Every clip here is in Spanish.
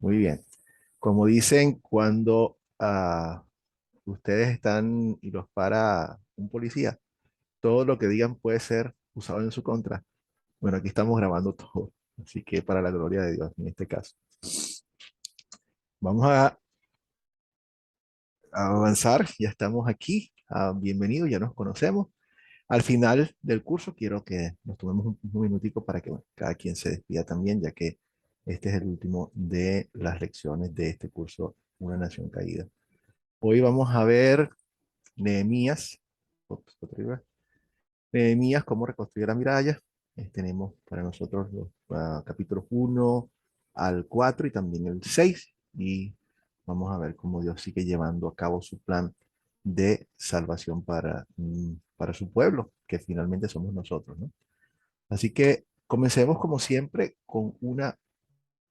Muy bien. Como dicen, cuando ustedes están y los para un policía, todo lo que digan puede ser usado en su contra. Bueno, aquí estamos grabando todo, así que para la gloria de Dios en este caso. Vamos a avanzar, ya estamos aquí. Bienvenidos, ya nos conocemos. Al final del curso quiero que nos tomemos un minutico para que bueno, cada quien se despida también, ya que este es el último de las lecciones de este curso, Una Nación Caída. Hoy vamos a ver Nehemías, otra vez. Nehemías, cómo reconstruir la muralla. Tenemos para nosotros los capítulos 1 al 4 y también el 6. Y vamos a ver cómo Dios sigue llevando a cabo su plan de salvación para su pueblo, que finalmente somos nosotros, ¿no? Así que comencemos como siempre con una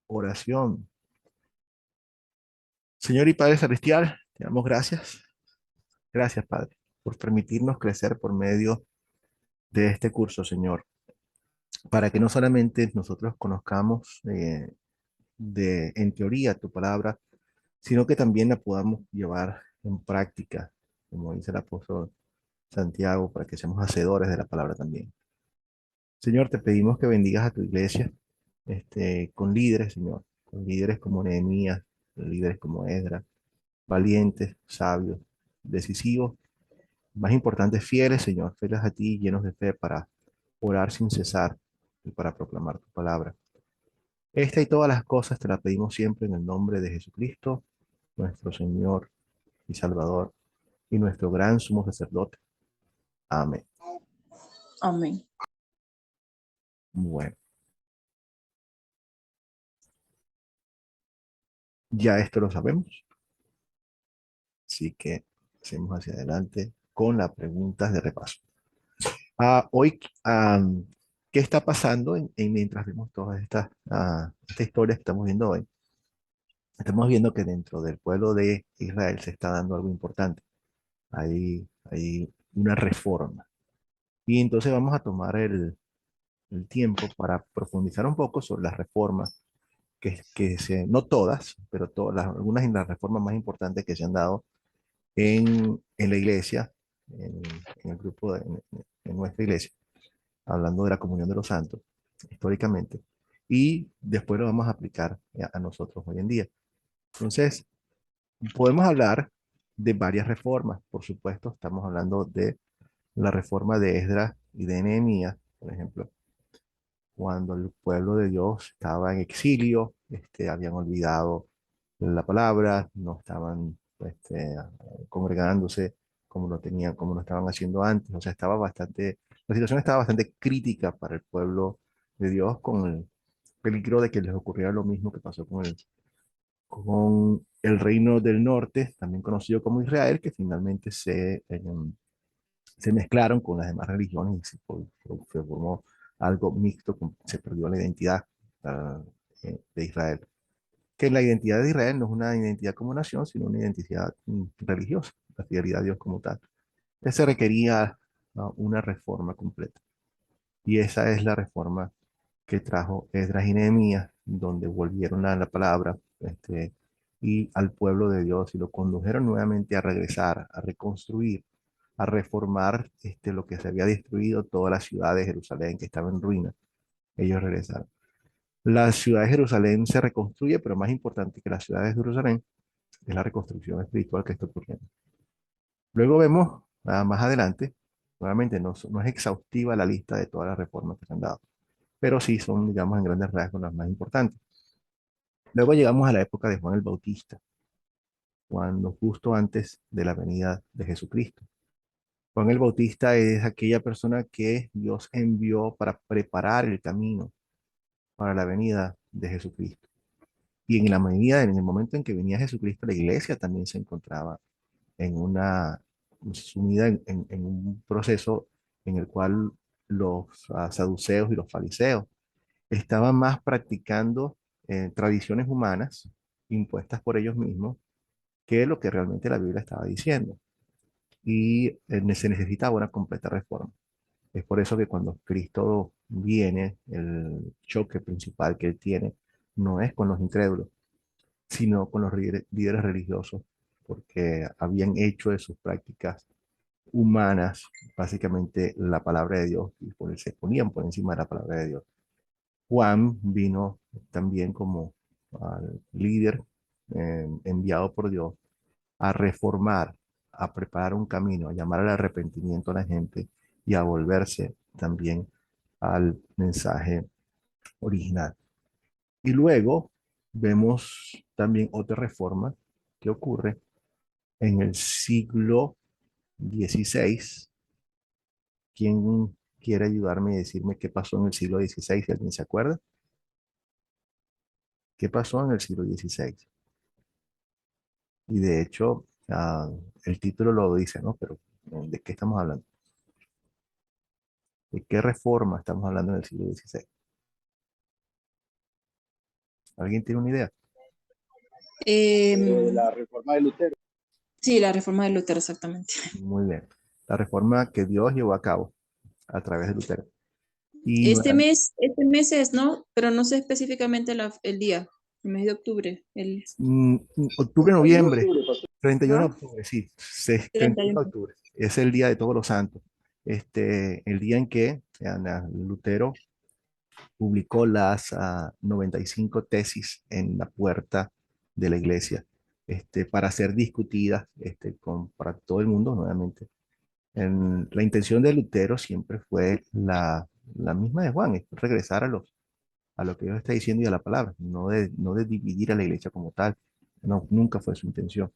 oración. Señor y Padre Celestial, te damos gracias. Gracias, Padre, por permitirnos crecer por medio de este curso, Señor, para que no solamente nosotros conozcamos en teoría tu palabra, sino que también la podamos llevar en práctica, como dice el apóstol Santiago, para que seamos hacedores de la palabra también. Señor, te pedimos que bendigas a tu iglesia, con líderes, Señor, con líderes como Nehemías, líderes como Esdras, valientes, sabios, decisivos, más importantes, fieles, Señor, fieles a ti, llenos de fe para orar sin cesar y para proclamar tu palabra. Esta y todas las cosas te las pedimos siempre en el nombre de Jesucristo, nuestro Señor y Salvador, y nuestro gran sumo sacerdote. Amén. Amén. Bueno, ya esto lo sabemos, así que hacemos hacia adelante con las preguntas de repaso. Hoy, ¿qué está pasando mientras vemos todas esta historia que estamos viendo hoy? Estamos viendo que dentro del pueblo de Israel se está dando algo importante. Hay una reforma. Y entonces vamos a tomar el tiempo para profundizar un poco sobre las reformas, no todas, pero algunas de las reformas más importantes que se han dado en la iglesia, en el grupo, en nuestra iglesia, hablando de la comunión de los santos, históricamente, y después lo vamos a aplicar a nosotros hoy en día. Entonces, podemos hablar de varias reformas, por supuesto, estamos hablando de la reforma de Esdras y de Nehemías, por ejemplo, cuando el pueblo de Dios estaba en exilio, habían olvidado la palabra, no estaban congregándose como lo estaban haciendo antes, o sea, la situación estaba bastante crítica para el pueblo de Dios con el peligro de que les ocurriera lo mismo que pasó con el reino del norte, también conocido como Israel, que finalmente se mezclaron con las demás religiones y se formó algo mixto, se perdió la identidad ah, de Israel. Que la identidad de Israel no es una identidad como nación, sino una identidad religiosa, la fidelidad a Dios como tal. Entonces se requería una reforma completa. Y esa es la reforma que trajo Esdras y Nehemías, donde volvieron a la palabra y al pueblo de Dios y lo condujeron nuevamente a regresar, a reconstruir, a reformar lo que se había destruido, toda la ciudad de Jerusalén que estaba en ruina. Ellos regresaron. La ciudad de Jerusalén se reconstruye, pero más importante que la ciudad de Jerusalén es la reconstrucción espiritual que está ocurriendo. Luego vemos más adelante, nuevamente no es exhaustiva la lista de todas las reformas que se han dado, pero sí son, digamos, en grandes rasgos las más importantes. Luego llegamos a la época de Juan el Bautista, cuando justo antes de la venida de Jesucristo. Juan el Bautista es aquella persona que Dios envió para preparar el camino para la venida de Jesucristo. Y en el momento en que venía Jesucristo, la iglesia también se encontraba en sumida en un proceso en el cual los saduceos y los fariseos estaban más practicando tradiciones humanas impuestas por ellos mismos que lo que realmente la Biblia estaba diciendo. Y se necesitaba una completa reforma. Es por eso que cuando Cristo viene, el choque principal que él tiene no es con los incrédulos, sino con los líderes religiosos, porque habían hecho de sus prácticas humanas básicamente la palabra de Dios y se ponían por encima de la palabra de Dios. Juan vino también como líder enviado por Dios a reformar, a preparar un camino, a llamar al arrepentimiento a la gente y a volverse también al mensaje original. Y luego vemos también otra reforma que ocurre en el siglo XVI. ¿Quién quiere ayudarme y decirme qué pasó en el siglo XVI? Si alguien se acuerda. ¿Qué pasó en el siglo XVI? Y de hecho, el título lo dice, ¿no? Pero ¿de qué estamos hablando? ¿De qué reforma estamos hablando en el siglo XVI? ¿Alguien tiene una idea? La reforma de Lutero. Sí, la reforma de Lutero, exactamente. Muy bien. La reforma que Dios llevó a cabo a través de Lutero. Y Este mes es, ¿no? Pero no sé específicamente el día, el mes de octubre, octubre, noviembre, 31 de ¿ah? octubre, sí, 31 de 31. octubre. Es el día de todos los santos. El día en que Lutero publicó las 95 tesis en la puerta de la iglesia, para ser discutidas para todo el mundo nuevamente. La intención de Lutero siempre fue la misma de Juan, es regresar a lo que Dios está diciendo y a la palabra, no de dividir a la iglesia como tal. No, nunca fue su intención.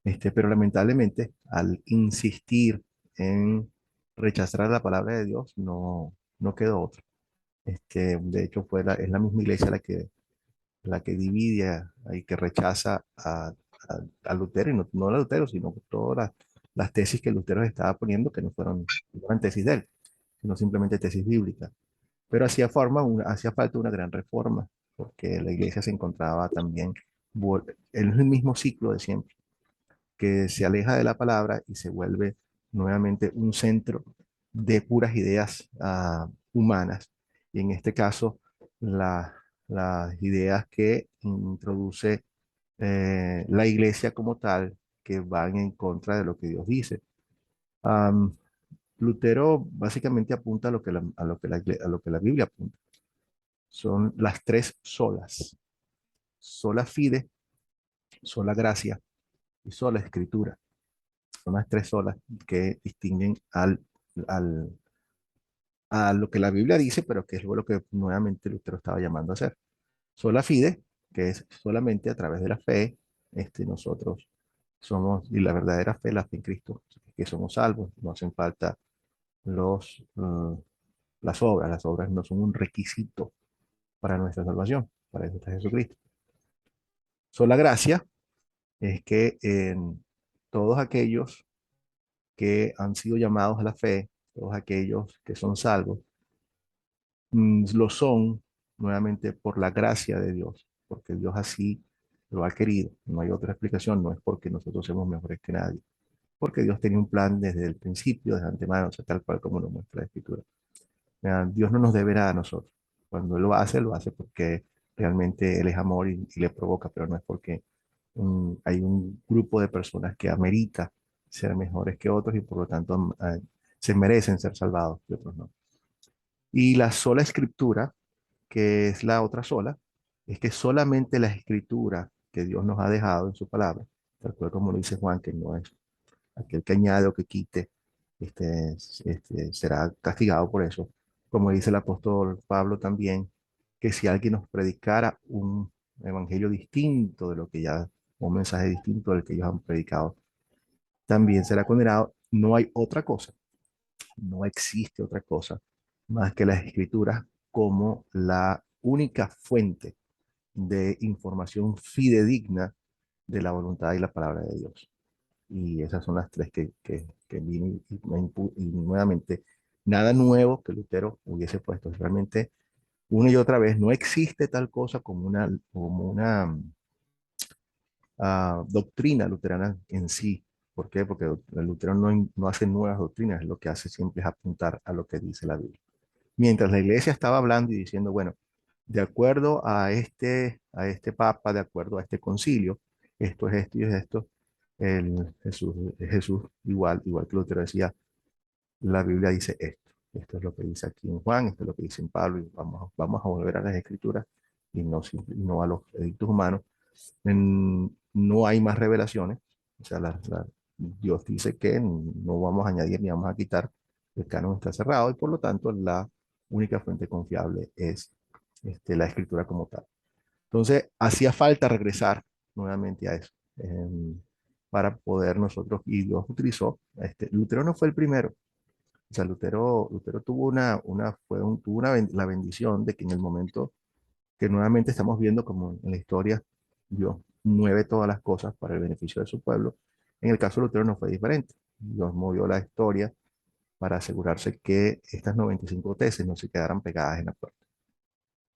Pero lamentablemente, al insistir en rechazar la palabra de Dios, no quedó otra. De hecho, es la misma iglesia la que divide y que rechaza a Lutero, y no a Lutero, sino todas las tesis que Lutero estaba poniendo, que no eran tesis de él, sino simplemente tesis bíblicas. Pero hacía falta una gran reforma, porque la iglesia se encontraba también en el mismo ciclo de siempre, que se aleja de la palabra y se vuelve nuevamente un centro de puras ideas humanas. Y en este caso, las ideas que introduce la iglesia como tal, que van en contra de lo que Dios dice. Am, Lutero básicamente apunta a lo que la Biblia apunta. Son las tres solas: sola fide, sola gracia y sola escritura. Son las tres solas que distinguen al, a lo que la Biblia dice, pero que es lo que nuevamente Lutero estaba llamando a hacer. Sola fide, que es solamente a través de la fe, nosotros somos, y la verdadera fe, la fe en Cristo, que somos salvos. No hacen falta los, mm, las obras no son un requisito para nuestra salvación, para eso está Jesucristo. Sola gracia es que todos aquellos que han sido llamados a la fe, todos aquellos que son salvos, lo son nuevamente por la gracia de Dios, porque Dios así lo ha querido. No hay otra explicación, no es porque nosotros somos mejores que nadie, porque Dios tenía un plan desde el principio, desde antemano, o sea, tal cual como lo muestra la Escritura. Dios no nos debe nada a nosotros. Cuando Él lo hace porque realmente Él es amor y le provoca, pero no es porque hay un grupo de personas que amerita ser mejores que otros y por lo tanto se merecen ser salvados y otros no. Y la sola escritura, que es la otra sola, es que solamente la escritura que Dios nos ha dejado en su palabra, tal cual como lo dice Juan, que no es aquel que añade o que quite, será castigado por eso. Como dice el apóstol Pablo también, que si alguien nos predicara un evangelio distinto de lo que ya, un mensaje distinto del que ellos han predicado, también será condenado. No hay otra cosa, no existe otra cosa más que las escrituras como la única fuente de información fidedigna de la voluntad y la palabra de Dios. Y esas son las tres que vine y nuevamente, nada nuevo que Lutero hubiese puesto. Realmente, una y otra vez, no existe tal cosa como una doctrina luterana en sí. ¿Por qué? Porque el luterano no hace nuevas doctrinas, lo que hace siempre es apuntar a lo que dice la Biblia. Mientras la iglesia estaba hablando y diciendo, bueno, de acuerdo a este papa, de acuerdo a este concilio, esto es esto y es esto, Jesús igual que Lutero decía, la Biblia dice esto. Esto es lo que dice aquí en Juan, esto es lo que dice en Pablo, y vamos a volver a las escrituras y no a los edictos humanos. No hay más revelaciones, o sea, Dios dice que no vamos a añadir ni vamos a quitar, el canon está cerrado y por lo tanto la única fuente confiable es la escritura como tal. Entonces, hacía falta regresar nuevamente a eso para poder nosotros, y Dios utilizó, Lutero no fue el primero, o sea, Lutero tuvo la bendición de que en el momento que nuevamente estamos viendo como en la historia, Dios mueve todas las cosas para el beneficio de su pueblo. En el caso de Lutero no fue diferente. Dios movió la historia para asegurarse que estas 95 tesis no se quedaran pegadas en la puerta.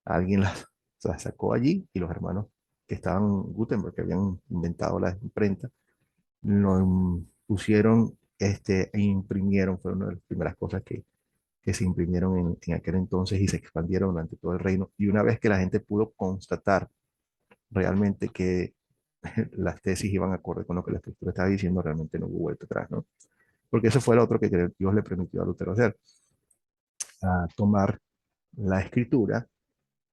Alguien las sacó allí y los hermanos que estaban en Gutenberg, que habían inventado la imprenta, lo pusieron e imprimieron, fue una de las primeras cosas que se imprimieron en aquel entonces y se expandieron durante todo el reino. Y una vez que la gente pudo constatar realmente que las tesis iban acorde con lo que la escritura estaba diciendo, realmente no hubo vuelta atrás, ¿no? Porque eso fue lo otro que Dios le permitió a Lutero hacer, a tomar la escritura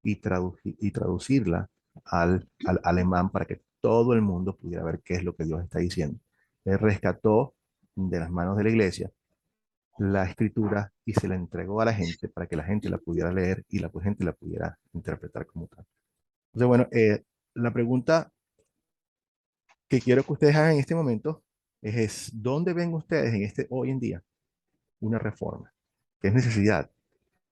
y traducirla al alemán para que todo el mundo pudiera ver qué es lo que Dios está diciendo. Él rescató de las manos de la iglesia la escritura y se la entregó a la gente para que la gente la pudiera leer y la gente la pudiera interpretar como tal. Entonces, bueno, la pregunta que quiero que ustedes hagan en este momento ¿dónde ven ustedes hoy en día una reforma? ¿Qué es necesidad?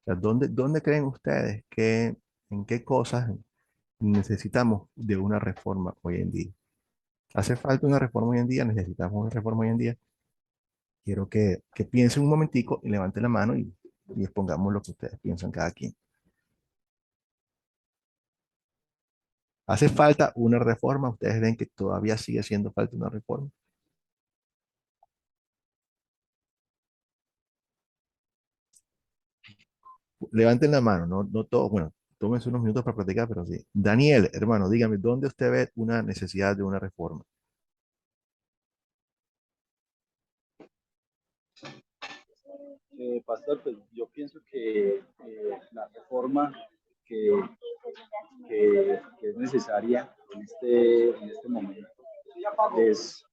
O sea, ¿dónde creen ustedes en qué cosas necesitamos de una reforma hoy en día? ¿Hace falta una reforma hoy en día? ¿Necesitamos una reforma hoy en día? Quiero que piensen un momentico y levanten la mano y expongamos lo que ustedes piensan cada quien. ¿Hace falta una reforma? ¿Ustedes ven que todavía sigue haciendo falta una reforma? Levanten la mano, no todos, bueno, tómense unos minutos para platicar, pero sí. Daniel, hermano, dígame, ¿dónde usted ve una necesidad de una reforma? Pastor, pues yo pienso que la reforma que, que es necesaria en este momento es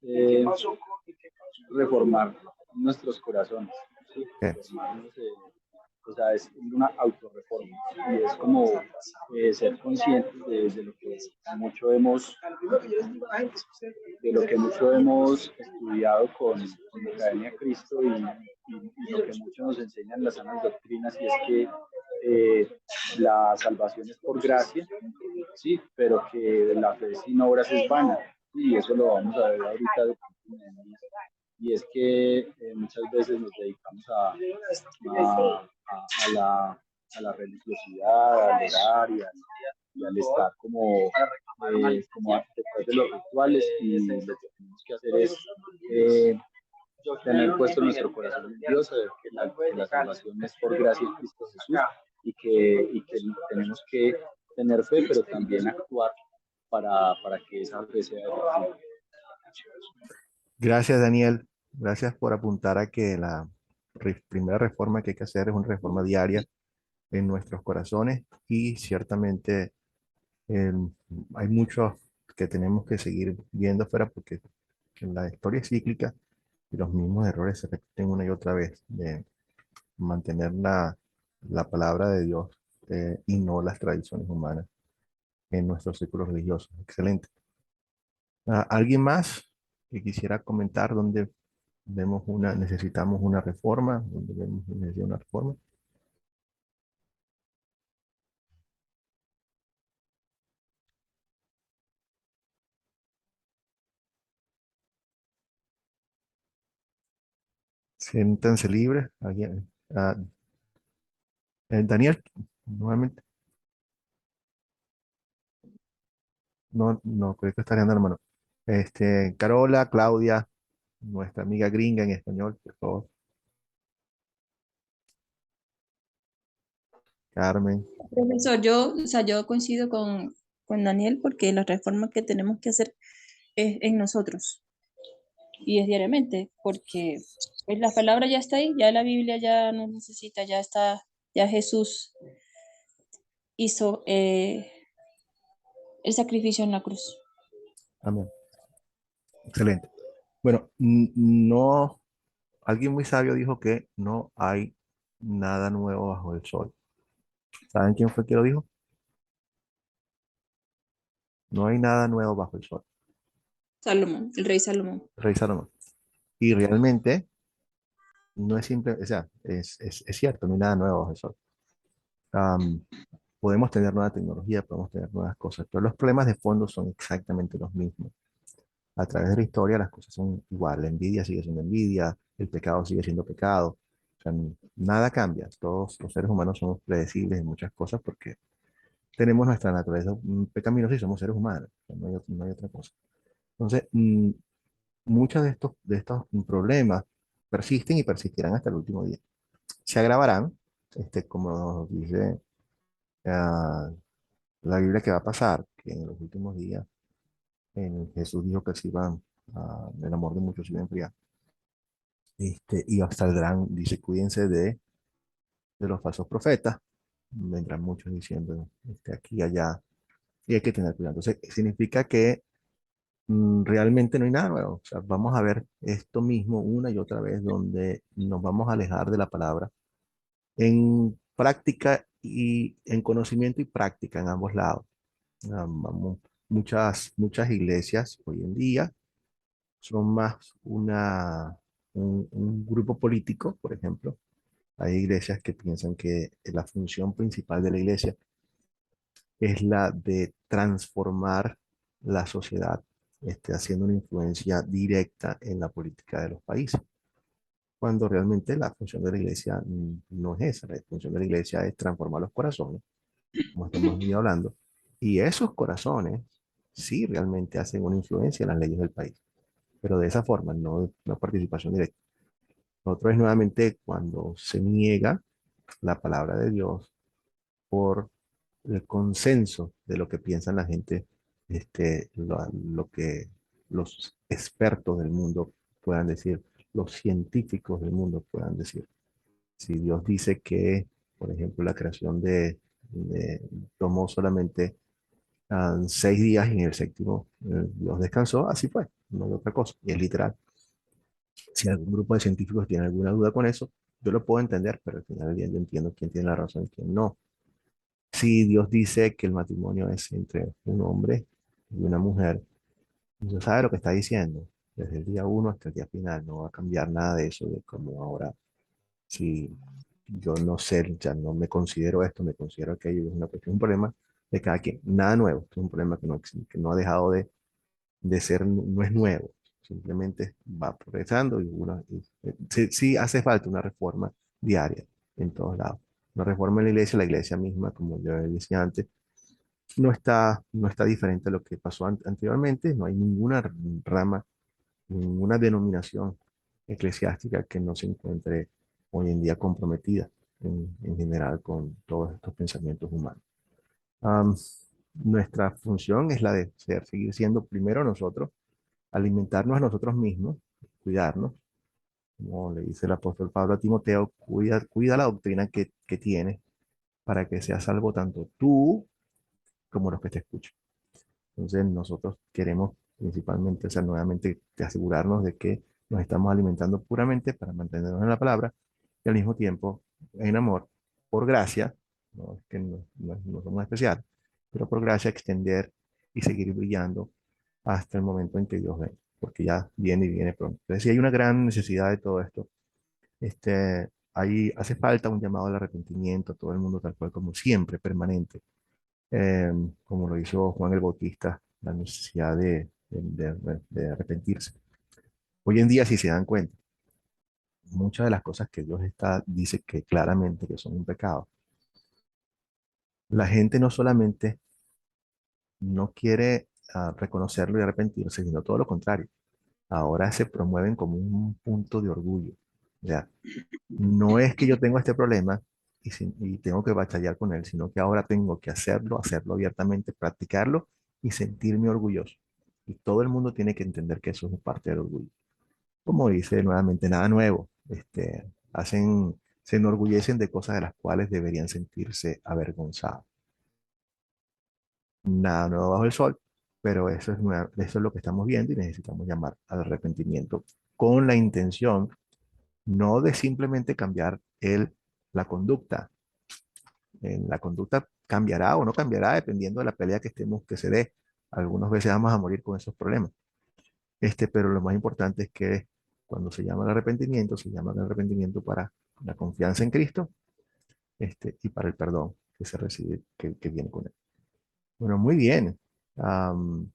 reformar nuestros corazones, ¿sí? ¿Qué? Reformarnos, o sea, es una autorreforma y es como ser conscientes de lo que mucho hemos estudiado con la Academia Cristo y lo que mucho nos enseñan las sanas doctrinas, y es que la salvación es por gracia, sí, pero que la fe sin obras es vana, y eso lo vamos a ver ahorita. Y es que muchas veces nos dedicamos a la, a la religiosidad, al orar y al estar como detrás de los rituales, y lo que tenemos que hacer es eh, tener puesto nuestro corazón en Dios, saber que la salvación es por gracia en Cristo Jesús, y que tenemos que tener fe, pero también actuar para que esa fe sea efectiva. Gracias, Daniel. Gracias por apuntar a que la primera reforma que hay que hacer es una reforma diaria en nuestros corazones y ciertamente eh, hay mucho que tenemos que seguir viendo afuera porque la historia es cíclica y los mismos errores se repiten una y otra vez de mantener la palabra de Dios y no las tradiciones humanas en nuestros círculos religiosos. Excelente. ¿Alguien más que quisiera comentar dónde necesitamos una reforma? ¿Dónde vemos necesidad de una reforma? Siéntanse libres. ¿Alguien? Daniel, nuevamente. No, creo que estaría dando la mano. Carola, Claudia, nuestra amiga gringa en español, por favor. Carmen. Profesor, o sea, yo coincido con Daniel porque la reforma que tenemos que hacer es en nosotros y es diariamente, porque pues, la palabra ya está ahí, ya la Biblia ya no necesita, ya está, ya Jesús hizo el sacrificio en la cruz. Amén. Excelente. Bueno, no, alguien muy sabio dijo que no hay nada nuevo bajo el sol. ¿Saben quién fue que lo dijo? No hay nada nuevo bajo el sol. Salomón, el rey Salomón. Rey Salomón. Y realmente no es simple, o sea, es cierto, no hay nada nuevo bajo el sol. Am, Podemos tener nueva tecnología, podemos tener nuevas cosas, pero los problemas de fondo son exactamente los mismos. A través de la historia las cosas son igual, la envidia sigue siendo envidia, el pecado sigue siendo pecado, o sea, nada cambia. Todos los seres humanos somos predecibles en muchas cosas porque tenemos nuestra naturaleza pecaminosa y somos seres humanos, o sea, no hay otra cosa. Entonces, muchos de estos problemas persisten y persistirán hasta el último día. Se agravarán, como dice ah, la Biblia, que va a pasar, que en los últimos días Jesús dijo que se iban, el amor de muchos se iba a enfriar. Y saldrán, dice, cuídense de los falsos profetas, vendrán muchos diciendo aquí y allá, y hay que tener cuidado. Entonces, significa que realmente no hay nada nuevo. O sea, vamos a ver esto mismo una y otra vez, donde nos vamos a alejar de la palabra en práctica y en conocimiento y práctica en ambos lados. Muchas iglesias hoy en día son más un grupo político, por ejemplo. Hay iglesias que piensan que la función principal de la iglesia es la de transformar la sociedad, haciendo una influencia directa en la política de los países, cuando realmente la función de la iglesia no es esa. La función de la iglesia es transformar los corazones, como estamos venido hablando, y esos corazones sí realmente hacen una influencia en las leyes del país, pero de esa forma, no participación directa. Lo otro es nuevamente cuando se niega la palabra de Dios por el consenso de lo que piensan la gente, lo que los expertos del mundo puedan decir, los científicos del mundo puedan decir. Si Dios dice que, por ejemplo, la creación tomó solamente 6 días y en el séptimo Dios descansó, así fue, no hay otra cosa, y es literal. Si algún grupo de científicos tiene alguna duda con eso, yo lo puedo entender, pero al final del día yo entiendo quién tiene la razón y quién no. Si Dios dice que el matrimonio es entre un hombre y una mujer, Dios sabe lo que está diciendo. Desde el día uno hasta el día final, no va a cambiar nada de eso, de como ahora, si yo no sé, ya no me considero esto, me considero aquello, es una cuestión, un problema de cada quien, nada nuevo, es un problema que no ha dejado de ser, no es nuevo, simplemente va progresando sí, sí hace falta una reforma diaria en todos lados. Una reforma en la iglesia misma, como yo decía antes, no está diferente a lo que pasó anteriormente, no hay ninguna rama, ninguna denominación eclesiástica que no se encuentre hoy en día comprometida en general con todos estos pensamientos humanos. Am, Nuestra función es la de seguir siendo primero nosotros, alimentarnos a nosotros mismos, cuidarnos, como le dice el apóstol Pablo a Timoteo, cuida la doctrina que tienes para que seas salvo tanto tú como los que te escuchan. Entonces nosotros queremos principalmente, o sea, nuevamente asegurarnos de que nos estamos alimentando puramente para mantenernos en la palabra y al mismo tiempo en amor, por gracia, no es que no somos especiales, pero por gracia extender y seguir brillando hasta el momento en que Dios venga, porque ya viene y viene pronto. Entonces, sí hay una gran necesidad de todo esto. Ahí hace falta un llamado al arrepentimiento, todo el mundo tal cual como siempre, permanente, como lo hizo Juan el Bautista, la necesidad de arrepentirse. Hoy en día, si se dan cuenta, muchas de las cosas que dice que claramente que son un pecado, la gente no solamente no quiere reconocerlo y arrepentirse, sino todo lo contrario. Ahora se promueven como un punto de orgullo. O sea, no es que yo tengo este problema, y tengo que batallar con él, sino que ahora tengo que hacerlo abiertamente, practicarlo y sentirme orgulloso. Y todo el mundo tiene que entender que eso es parte del orgullo. Como dice nuevamente, nada nuevo. Se enorgullecen de cosas de las cuales deberían sentirse avergonzados. Nada nuevo bajo el sol, pero eso es lo que estamos viendo y necesitamos llamar al arrepentimiento con la intención no de simplemente cambiar la conducta. La conducta cambiará o no cambiará dependiendo de la pelea que se dé. Algunas veces vamos a morir con esos problemas. Pero lo más importante es que cuando se llama al arrepentimiento para la confianza en Cristo, y para el perdón que se recibe, que viene con él. Bueno, muy bien. Am,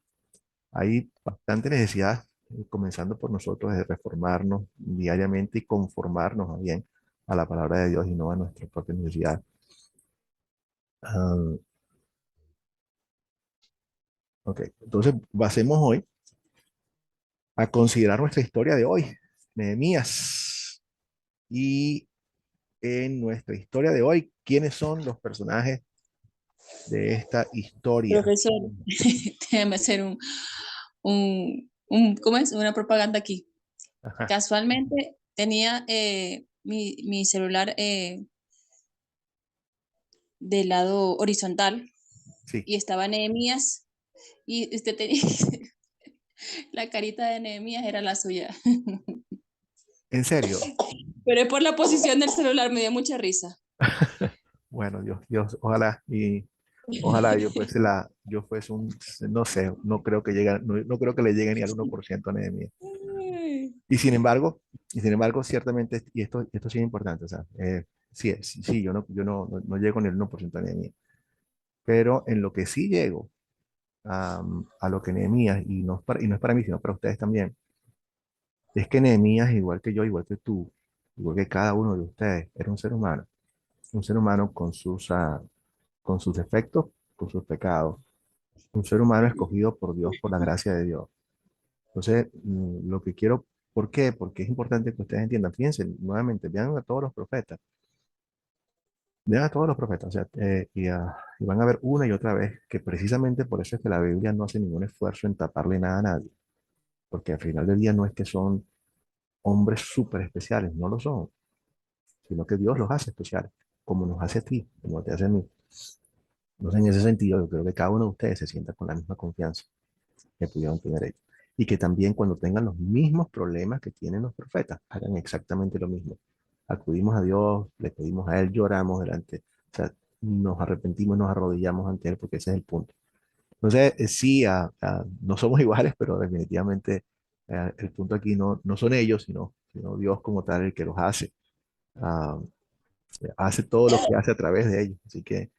Hay bastante necesidad, comenzando por nosotros, de reformarnos diariamente y conformarnos más bien a la palabra de Dios y no a nuestra propia necesidad. Ah, ok, entonces pasemos hoy a considerar nuestra historia de hoy, Nehemías. Y en nuestra historia de hoy, ¿quiénes son los personajes de esta historia? Profesor, déjame hacer ¿cómo es? Una propaganda aquí. Ajá, Casualmente tenía mi celular del lado horizontal sí, y estaba Nehemías y usted tenía la carita de Nehemías era la suya. en serio. Pero es por la posición del celular, me dio mucha risa. Bueno, ojalá yo fuese no sé, no creo que le llegue ni al 1% a Nehemías. Y sin embargo, ciertamente, esto sí es importante, o sea, sí, yo no llego ni al 1% a Nehemías, pero en lo que sí llego a lo que Nehemías, y no es para mí, sino para ustedes también, es que Nehemías, igual que yo, igual que tú, igual que cada uno de ustedes, era un ser humano con sus defectos, con sus pecados, un ser humano escogido por Dios, por la gracia de Dios. Entonces, lo que quiero, ¿por qué? Porque es importante que ustedes entiendan. Fíjense, nuevamente, vean a todos los profetas, o sea, y van a ver una y otra vez que precisamente por eso es que la Biblia no hace ningún esfuerzo en taparle nada a nadie, porque al final del día no es que son hombres súper especiales, no lo son, sino que Dios los hace especiales, como nos hace a ti, como te hace a mí. Entonces, en ese sentido, yo creo que cada uno de ustedes se sienta con la misma confianza que pudieron tener ellos. Y que también cuando tengan los mismos problemas que tienen los profetas, hagan exactamente lo mismo. Acudimos a Dios, le pedimos a Él, lloramos delante, o sea, nos arrepentimos, nos arrodillamos ante Él, porque ese es el punto. Entonces, sí, no somos iguales, pero definitivamente el punto aquí no son ellos, sino Dios como tal el que los hace. Ah, Hace todo lo que hace a través de ellos. Así que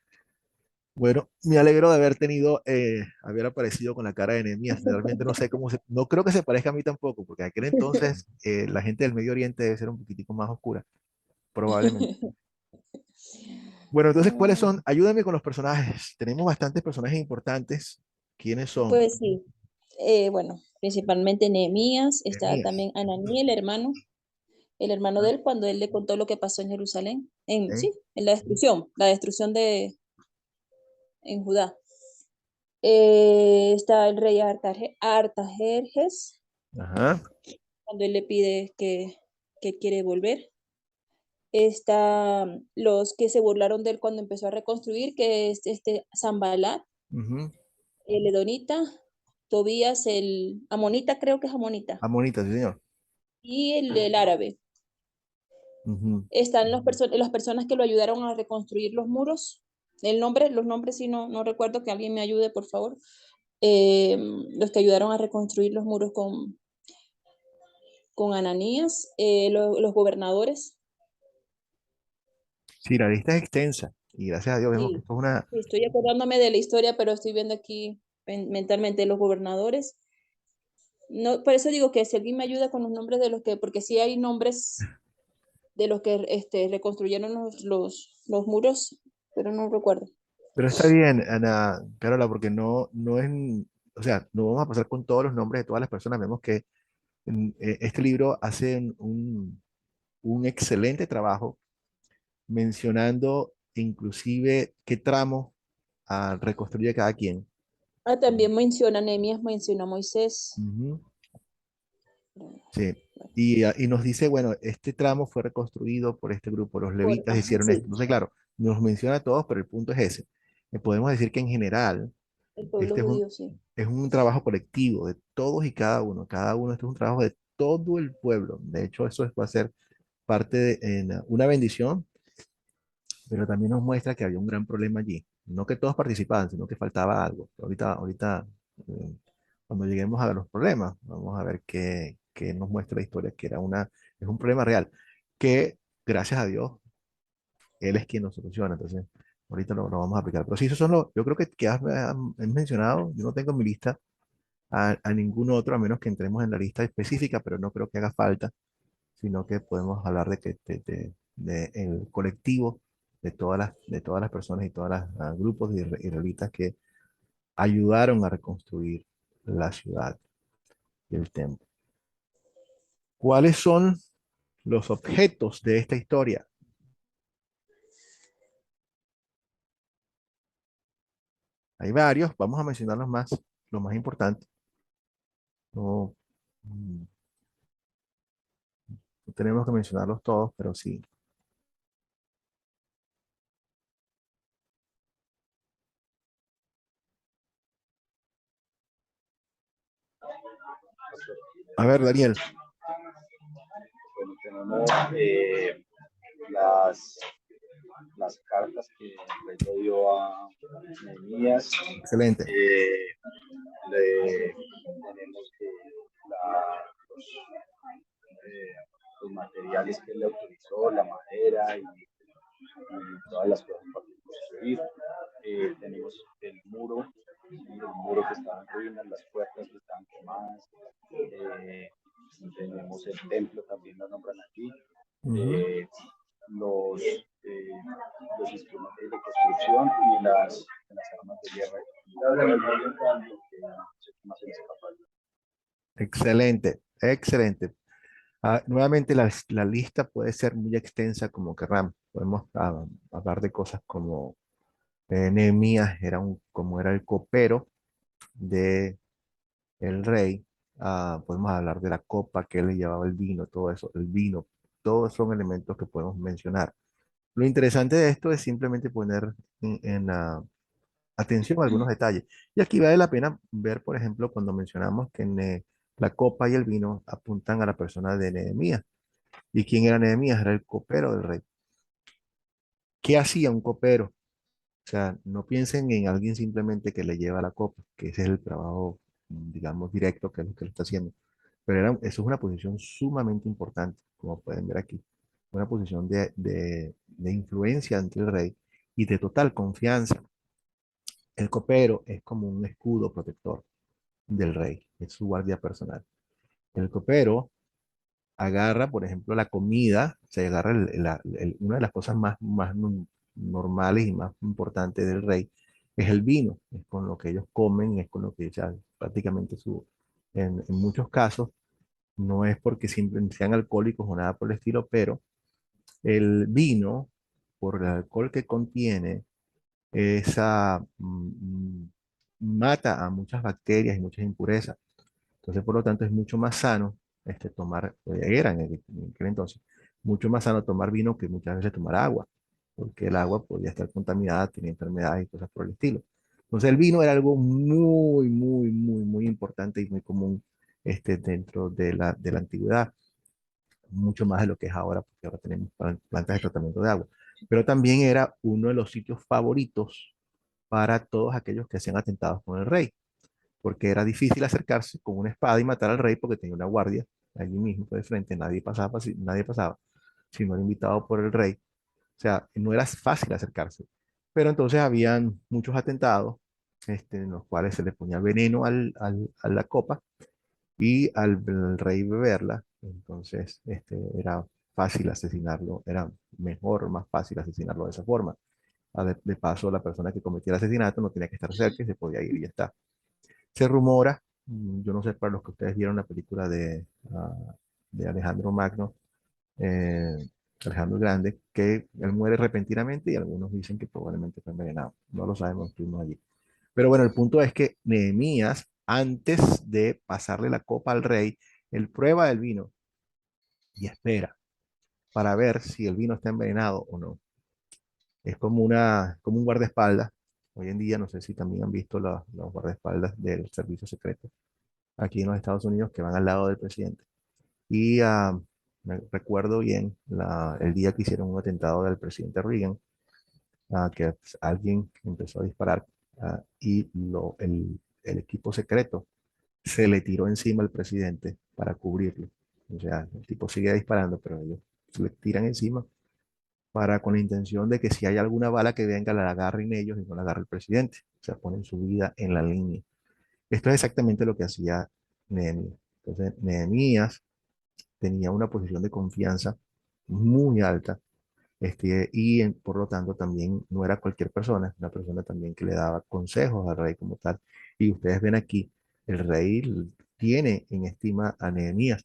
bueno, me alegro de haber aparecido con la cara de Nehemías. Realmente no sé no creo que se parezca a mí tampoco, porque en aquel entonces la gente del Medio Oriente debe ser un poquitico más oscura, probablemente. Bueno, entonces, ¿cuáles son? Ayúdame con los personajes. Tenemos bastantes personajes importantes. ¿Quiénes son? Pues sí, bueno, principalmente Nehemías, está Nehemías. también Ananí, el hermano de Ah, él, cuando él le contó lo que pasó en Jerusalén, ok. sí, en la destrucción en Judá. Está el rey Artajerjes, Ajá. cuando él le pide que quiere volver. Está los que se burlaron de él cuando empezó a reconstruir, que es este Zambalat, Ujú. el Edonita, Tobías, el Amonita, creo que es Amonita, Amonita, sí, señor. y el árabe. Ujú. Están las personas que lo ayudaron a reconstruir los muros. Los nombres sí no recuerdo, que alguien me ayude, por favor. Los que ayudaron a reconstruir los muros con Ananías, los gobernadores. Sí, la lista es extensa y gracias a Dios vemos que Sí, esto es una... sí, estoy acordándome de la historia, pero estoy viendo aquí mentalmente los gobernadores. No, por eso digo que si alguien me ayuda con los nombres de los que, porque sí hay nombres de los que reconstruyeron los muros, pero no recuerdo. Pero está bien, Ana Carola, porque o sea, no vamos a pasar con todos los nombres de todas las personas. Vemos que este libro hace un excelente trabajo mencionando inclusive qué tramo reconstruye cada quien. Ah, también menciona Nehemías, menciona a Moisés. Ujú. Sí. Y nos dice, bueno, este tramo fue reconstruido por este grupo, los levitas Ajá, hicieron esto. sí, Entonces, claro, nos menciona a todos, pero el punto es ese. Podemos decir que en general, el pueblo este judío, sí. es un trabajo colectivo de todos y cada uno. Cada uno, este es un trabajo de todo el pueblo. De hecho, va a ser parte de una bendición, pero también nos muestra que había un gran problema allí. No que todos participaban, sino que faltaba algo. Ahorita, eh, cuando lleguemos a los problemas, vamos a ver qué nos muestra la historia, que es un problema real, que gracias a Dios, Él es quien lo soluciona. Entonces, ahorita lo vamos a aplicar. Pero sí, esos son yo creo que has mencionado, yo no tengo en mi lista a ningún otro, a menos que entremos en la lista específica, pero no creo que haga falta, sino que podemos hablar de el colectivo de todas las personas y todos los grupos israelitas que ayudaron a reconstruir la ciudad y el templo. ¿Cuáles son los objetos de esta historia? Hay varios, vamos a mencionar los más importantes. No, no tenemos que mencionarlos todos, pero sí. A ver, Daniel. Bueno, tenemos las, las cartas que el rey le dio a Nehemías. Excelente. Tenemos los materiales que él le autorizó, la madera y todas las cosas para construir. Tenemos el muro que estaba en ruinas, las puertas que estaban quemadas. Tenemos el templo, también lo nombran aquí. Ujú. Los, los instrumentos de construcción y las armas de guerra. Excelente, excelente. Nuevamente, la lista puede ser muy extensa como querramos. Podemos hablar de cosas como Nehemías como era el copero de el rey. Podemos hablar de la copa que él le llevaba el vino, todo eso, el vino, todos son elementos que podemos mencionar. Lo interesante de esto es simplemente poner en atención a algunos detalles. Y aquí vale la pena ver, por ejemplo, cuando mencionamos que la copa y el vino apuntan a la persona de Nehemías. ¿Y quién era Nehemías? Era el copero del rey. ¿Qué hacía un copero? O sea, no piensen en alguien simplemente que le lleva la copa, que ese es el trabajo, digamos, directo que es lo que él está haciendo. Pero eso es una posición sumamente importante, como pueden ver aquí. Una posición de influencia ante el rey y de total confianza. El copero es como un escudo protector del rey, es su guardia personal. El copero agarra, por ejemplo, la comida, se agarra una de las cosas más normales y más importantes del rey, es el vino, es con lo que ellos comen, es con lo que ya prácticamente en muchos casos, no es porque siempre sean alcohólicos o nada por el estilo, pero el vino, por el alcohol que contiene, mata a muchas bacterias y muchas impurezas. Entonces, por lo tanto, es mucho más sano era en aquel entonces, mucho más sano tomar vino que muchas veces tomar agua, porque el agua podía estar contaminada, tenía enfermedades y cosas por el estilo. Entonces, el vino era algo muy importante y muy común dentro de la antigüedad, mucho más de lo que es ahora, porque ahora tenemos plantas de tratamiento de agua. Pero también era uno de los sitios favoritos para todos aquellos que hacían atentados con el rey porque era difícil acercarse con una espada y matar al rey porque tenía una guardia allí mismo de frente, nadie pasaba, si no era invitado por el rey. O sea, no era fácil acercarse. Pero entonces habían muchos atentados en los cuales se le ponía veneno a la copa y al rey beberla. Entonces, era fácil asesinarlo, era mejor, más fácil asesinarlo de esa forma. De paso, la persona que cometía el asesinato no tenía que estar cerca y se podía ir y ya está. Se rumora, yo no sé para los que ustedes vieron la película de Alejandro Magno, eh, Alejandro el Grande, que él muere repentinamente y algunos dicen que probablemente fue envenenado. No lo sabemos, estuvimos allí. Pero bueno, el punto es que Nehemías, antes de pasarle la copa al rey, él prueba el vino y espera para ver si el vino está envenenado o no. Es como un guardaespaldas. Hoy en día, no sé si también han visto los guardaespaldas del servicio secreto aquí en los Estados Unidos que van al lado del presidente. Y me recuerdo bien el día que hicieron un atentado del presidente Reagan, que pues, alguien empezó a disparar y el equipo secreto se le tiró encima al presidente para cubrirlo. O sea, el tipo sigue disparando, pero ellos se le tiran encima para con la intención de que si hay alguna bala que venga, la agarren ellos y no la agarre el presidente. O sea, ponen su vida en la línea. Esto es exactamente lo que hacía Nehemías. Entonces, Nehemías tenía una posición de confianza muy alta, por lo tanto también no era cualquier persona, una persona también que le daba consejos al rey como tal. Y ustedes ven aquí, el rey tiene en estima a Nehemías.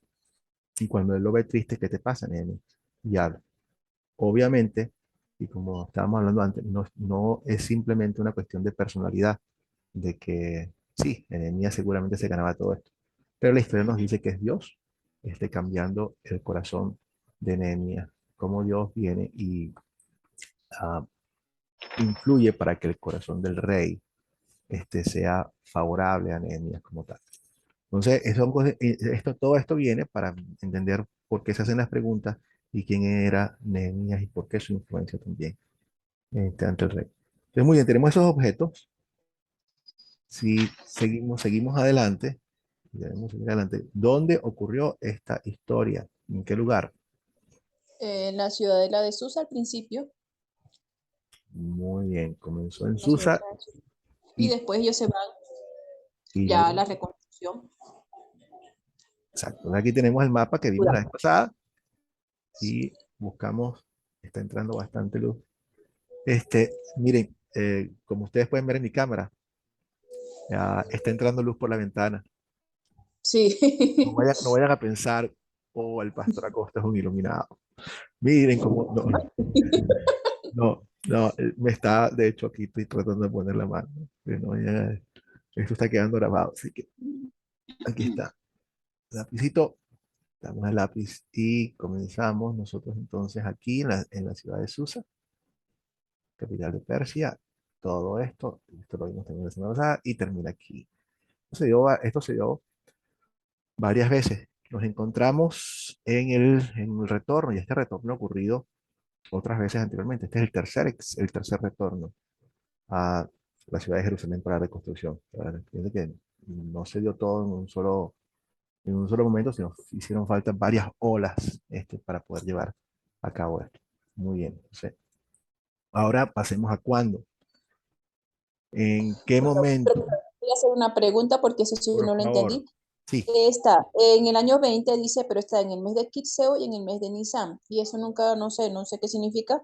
Y cuando él lo ve triste, ¿qué te pasa, Nehemías? Y habla. Obviamente, y como estábamos hablando antes, no es simplemente una cuestión de personalidad, de que sí, Nehemías seguramente se ganaba todo esto. Pero la historia nos dice que es Dios cambiando el corazón de Nehemías, cómo Dios viene y ah, influye para que el corazón del rey sea favorable a Nehemías como tal. Entonces, todo esto viene para entender por qué se hacen las preguntas y quién era Nehemías y por qué su influencia también ante el rey. Entonces, muy bien, tenemos esos objetos. Si seguimos adelante, debemos seguir adelante. ¿Dónde ocurrió esta historia? ¿En qué lugar? En la ciudadela de Susa al principio, Muy bien, comenzó en la Susa ciudadela de Susa. Y y, después ellos se van y ya a luego, la reconstrucción. exacto. Aquí tenemos el mapa que vimos la Ciudad. vez pasada y buscamos, está entrando bastante luz. Miren, como ustedes pueden ver en mi cámara, ya está entrando luz por la ventana. Sí. No vayan a pensar, oh, el pastor Acosta es un iluminado. Miren cómo, no, me está, de hecho, aquí estoy tratando de poner la mano. Pero no, esto está quedando grabado, así que aquí está. Lapicito, damos el lápiz y comenzamos nosotros entonces aquí en la ciudad de Susa, capital de Persia. Todo esto lo vimos también la semana pasada y termina aquí. Esto se dio varias veces. Nos encontramos en el retorno y este retorno ha ocurrido otras veces anteriormente. Este es el tercer retorno a la ciudad de Jerusalén para la reconstrucción. Fíjense que no se dio todo en un solo momento, sino hicieron falta varias olas para poder llevar a cabo esto. Muy bien. Entonces, ahora pasemos a cuándo. ¿En qué momento? Voy a hacer una pregunta porque eso sí Por no lo favor. entendí. Sí, Está en el año 20 dice, pero está en el mes de Kitseo y en el mes de Nisan. Y eso nunca, no sé qué significa,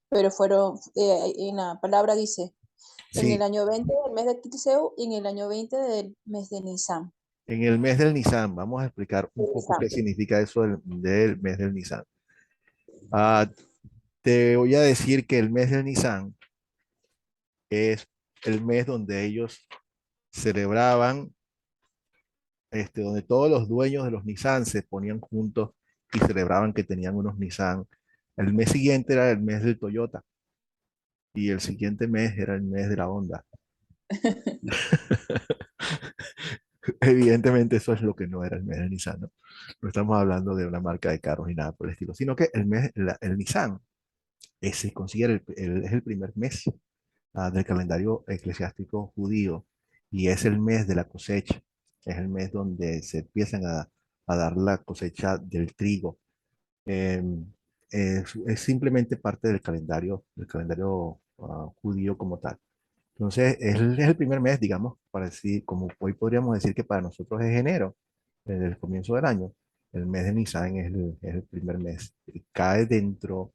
pero fueron, en la palabra dice, en el sí. año 20 del mes de Kitseo y en el año 20 del mes de Nisan. En el mes del Nisan, vamos a explicar un poco Nisan. qué significa eso del mes del Nisan. Ah, te voy a decir que el mes del Nisan es el mes donde ellos celebraban, donde todos los dueños de los Nissan se ponían juntos y celebraban que tenían unos Nissan. El mes siguiente era el mes del Toyota y el siguiente mes era el mes de la Honda. Evidentemente eso es lo que no era el mes del Nissan, ¿no? No estamos hablando de una marca de carros ni nada por el estilo, sino que el Nissan se considera es el primer mes del calendario eclesiástico judío y es el mes de la cosecha, es el mes donde se empiezan a dar la cosecha del trigo. Eh, es simplemente parte del calendario judío como tal. Entonces, es el primer mes, digamos, para decir, como hoy podríamos decir que para nosotros es enero, desde el comienzo del año, el mes de Nisan es el primer mes. Y cae dentro,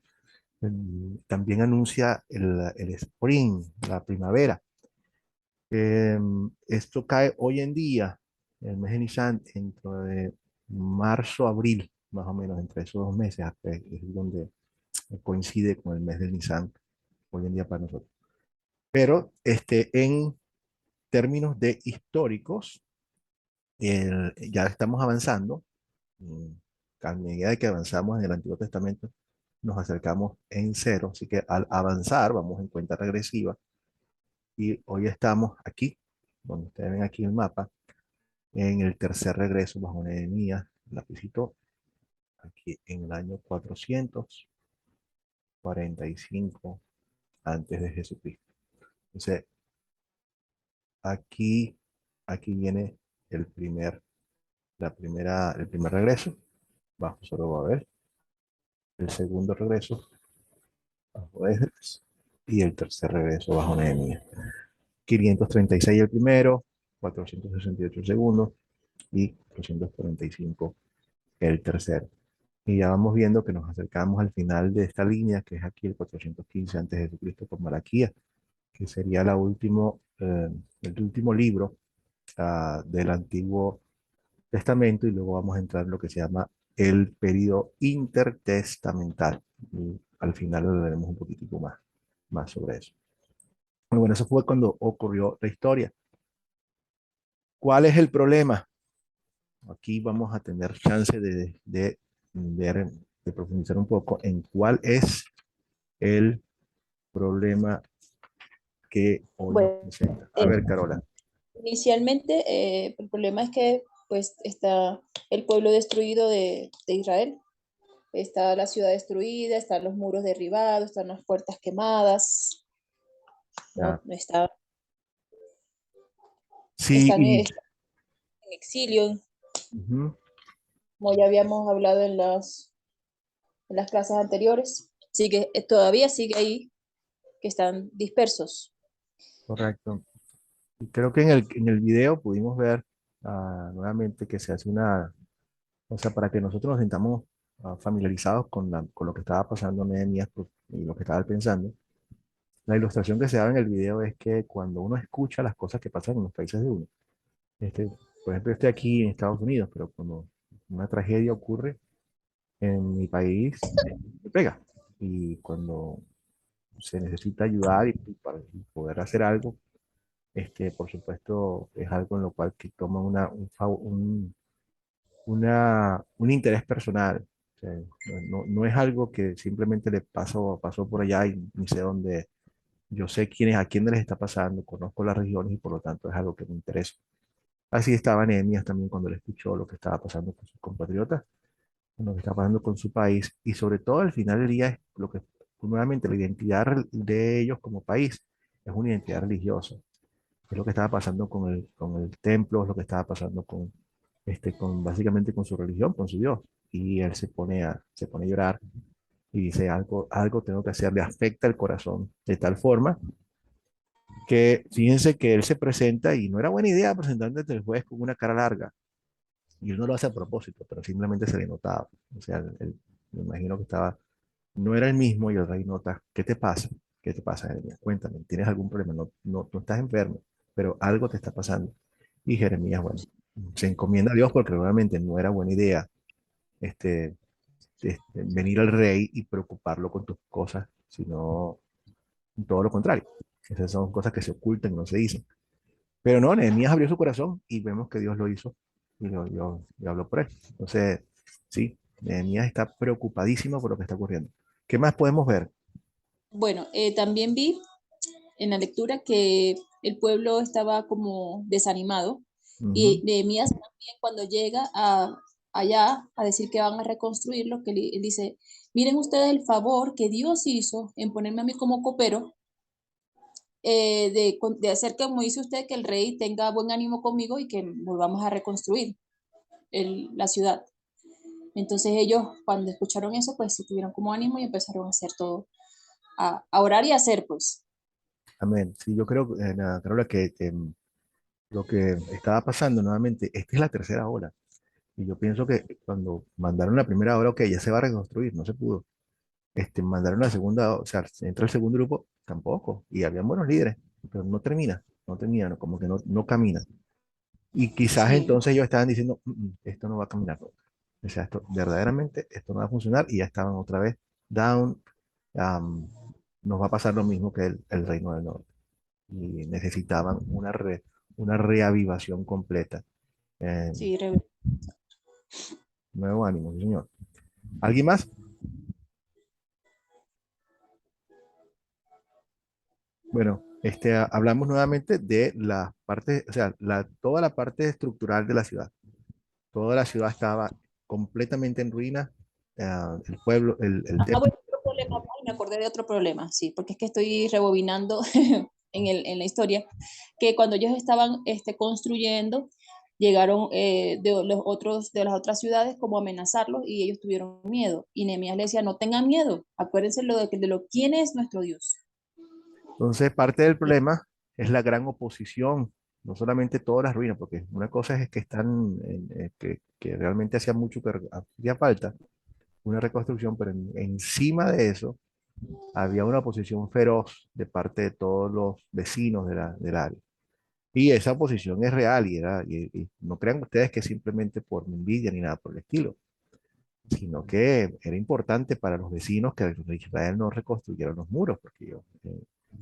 también anuncia el spring, la primavera. Esto cae hoy en día, el mes de Nisan, dentro de marzo, abril, más o menos, entre esos dos meses, es donde coincide con el mes del Nisan hoy en día para nosotros. Pero en términos de históricos, ya estamos avanzando. A medida de que avanzamos en el Antiguo Testamento, nos acercamos en cero, así que al avanzar vamos en cuenta regresiva y hoy estamos aquí, donde ustedes ven aquí el mapa, en el tercer regreso bajo Nehemías, lapicito, aquí en el año 445 antes de Jesucristo. Entonces, aquí, aquí viene el primer, el primer regreso bajo Zorobabel, el segundo regreso bajo Esdras y el tercer regreso bajo Nehemías. 536 el primero, 468 el segundo y 245 el tercero. Y ya vamos viendo que nos acercamos al final de esta línea, que es aquí el 415 antes de Jesucristo con Malaquías, que sería el último libro del Antiguo Testamento, y luego vamos a entrar en lo que se llama el periodo intertestamental. Y al final hablaremos un poquitico más sobre eso. Bueno, eso fue cuando ocurrió la historia. ¿Cuál es el problema? Aquí vamos a tener chance de ver, de profundizar un poco en cuál es el problema que hoy nos Bueno, presenta. A ver, Carola. inicialmente el problema es que pues está el pueblo destruido de Israel. Está la ciudad destruida, están los muros derribados, están las puertas quemadas, Ya. no está, Sí, están en exilio, ujú, como ya habíamos hablado en las clases anteriores. Sigue, todavía sigue ahí, que están dispersos. correcto. Y creo que en el video pudimos ver nuevamente que se hace o sea, para que nosotros nos sintamos familiarizados con lo que estaba pasando en Nehemías y lo que estaba pensando. La ilustración que se da en el video es que cuando uno escucha las cosas que pasan en los países de uno, por ejemplo, yo estoy aquí en Estados Unidos, pero cuando una tragedia ocurre en mi país, me pega. Y cuando se necesita ayudar y para poder hacer algo, por supuesto, es algo en lo cual que toma un interés personal. O sea, no es algo que simplemente le pasó por allá y ni sé dónde. Yo sé a quién les está pasando, conozco las regiones y por lo tanto es algo que me interesa. Así estaba Nehemías también cuando le escuchó lo que estaba pasando con sus compatriotas, con lo que estaba pasando con su país y sobre todo al final del día es lo que nuevamente la identidad de ellos como país es una identidad religiosa. Es lo que estaba pasando con el templo, es lo que estaba pasando con básicamente con su religión, con su Dios. Y él se pone a llorar y dice algo tengo que hacer, le afecta el corazón de tal forma que fíjense que él se presenta y no era buena idea presentarse ante el juez con una cara larga. Y él no lo hace a propósito, pero simplemente se le notaba. O sea, me imagino que no era el mismo y el rey nota, ¿qué te pasa? ¿Qué te pasa, Jeremías? Cuéntame, ¿tienes algún problema? No estás enfermo, pero algo te está pasando. Y Jeremías, bueno, se encomienda a Dios porque realmente no era buena idea este, venir al rey y preocuparlo con tus cosas, sino todo lo contrario. Esas son cosas que se ocultan y no se dicen. Pero no, Nehemías abrió su corazón y vemos que Dios lo hizo y habló por él. Entonces, sí, Nehemías está preocupadísimo por lo que está ocurriendo. ¿Qué más podemos ver? Bueno, también vi en la lectura que el pueblo estaba como desanimado y Ujú, Nehemías también cuando llega allá a decir que van a reconstruirlo, que él dice, miren ustedes el favor que Dios hizo en ponerme a mí como copero, de hacer como dice usted, que el rey tenga buen ánimo conmigo y que volvamos a reconstruir la ciudad. Entonces ellos cuando escucharon eso, pues sí tuvieron como ánimo y empezaron a hacer todo, a orar y a hacer pues. amén. Sí, yo creo, Carola, que lo que estaba pasando nuevamente, esta es la tercera ola. Y yo pienso que cuando mandaron la primera ola, ok, ya se va a reconstruir, no se pudo. Mandaron la segunda, o sea, entra el segundo grupo, tampoco. Y habían buenos líderes, pero no termina, como que no camina. Y quizás Sí, entonces ellos estaban diciendo, esto no va a caminar nunca. O sea, verdaderamente, esto no va a funcionar y ya estaban otra vez down, am, nos va a pasar lo mismo que el Reino del Norte. Y necesitaban una reavivación completa. Eh, Sí, Nuevo ánimo, sí, señor. ¿Alguien más? Bueno, hablamos nuevamente de la parte, o sea, toda la parte estructural de la ciudad. Toda la ciudad estaba completamente en ruinas. El pueblo, el templo. bueno, otro problema, ay, me acordé de otro problema, sí, porque es que estoy rebobinando en la historia, que cuando ellos estaban construyendo, llegaron de las otras ciudades como a amenazarlos y ellos tuvieron miedo. Y Nehemías le decía, no tengan miedo, acuérdense quién es nuestro Dios. Entonces, parte del problema es la gran oposición, no solamente todas las ruinas, porque una cosa es que están, que realmente hacía mucho que hacía falta una reconstrucción, pero encima de eso había una oposición feroz de parte de todos los vecinos del área. Y esa oposición es real y no crean ustedes que simplemente por envidia ni nada por el estilo, sino que era importante para los vecinos que el rey Israel no reconstruyera los muros, porque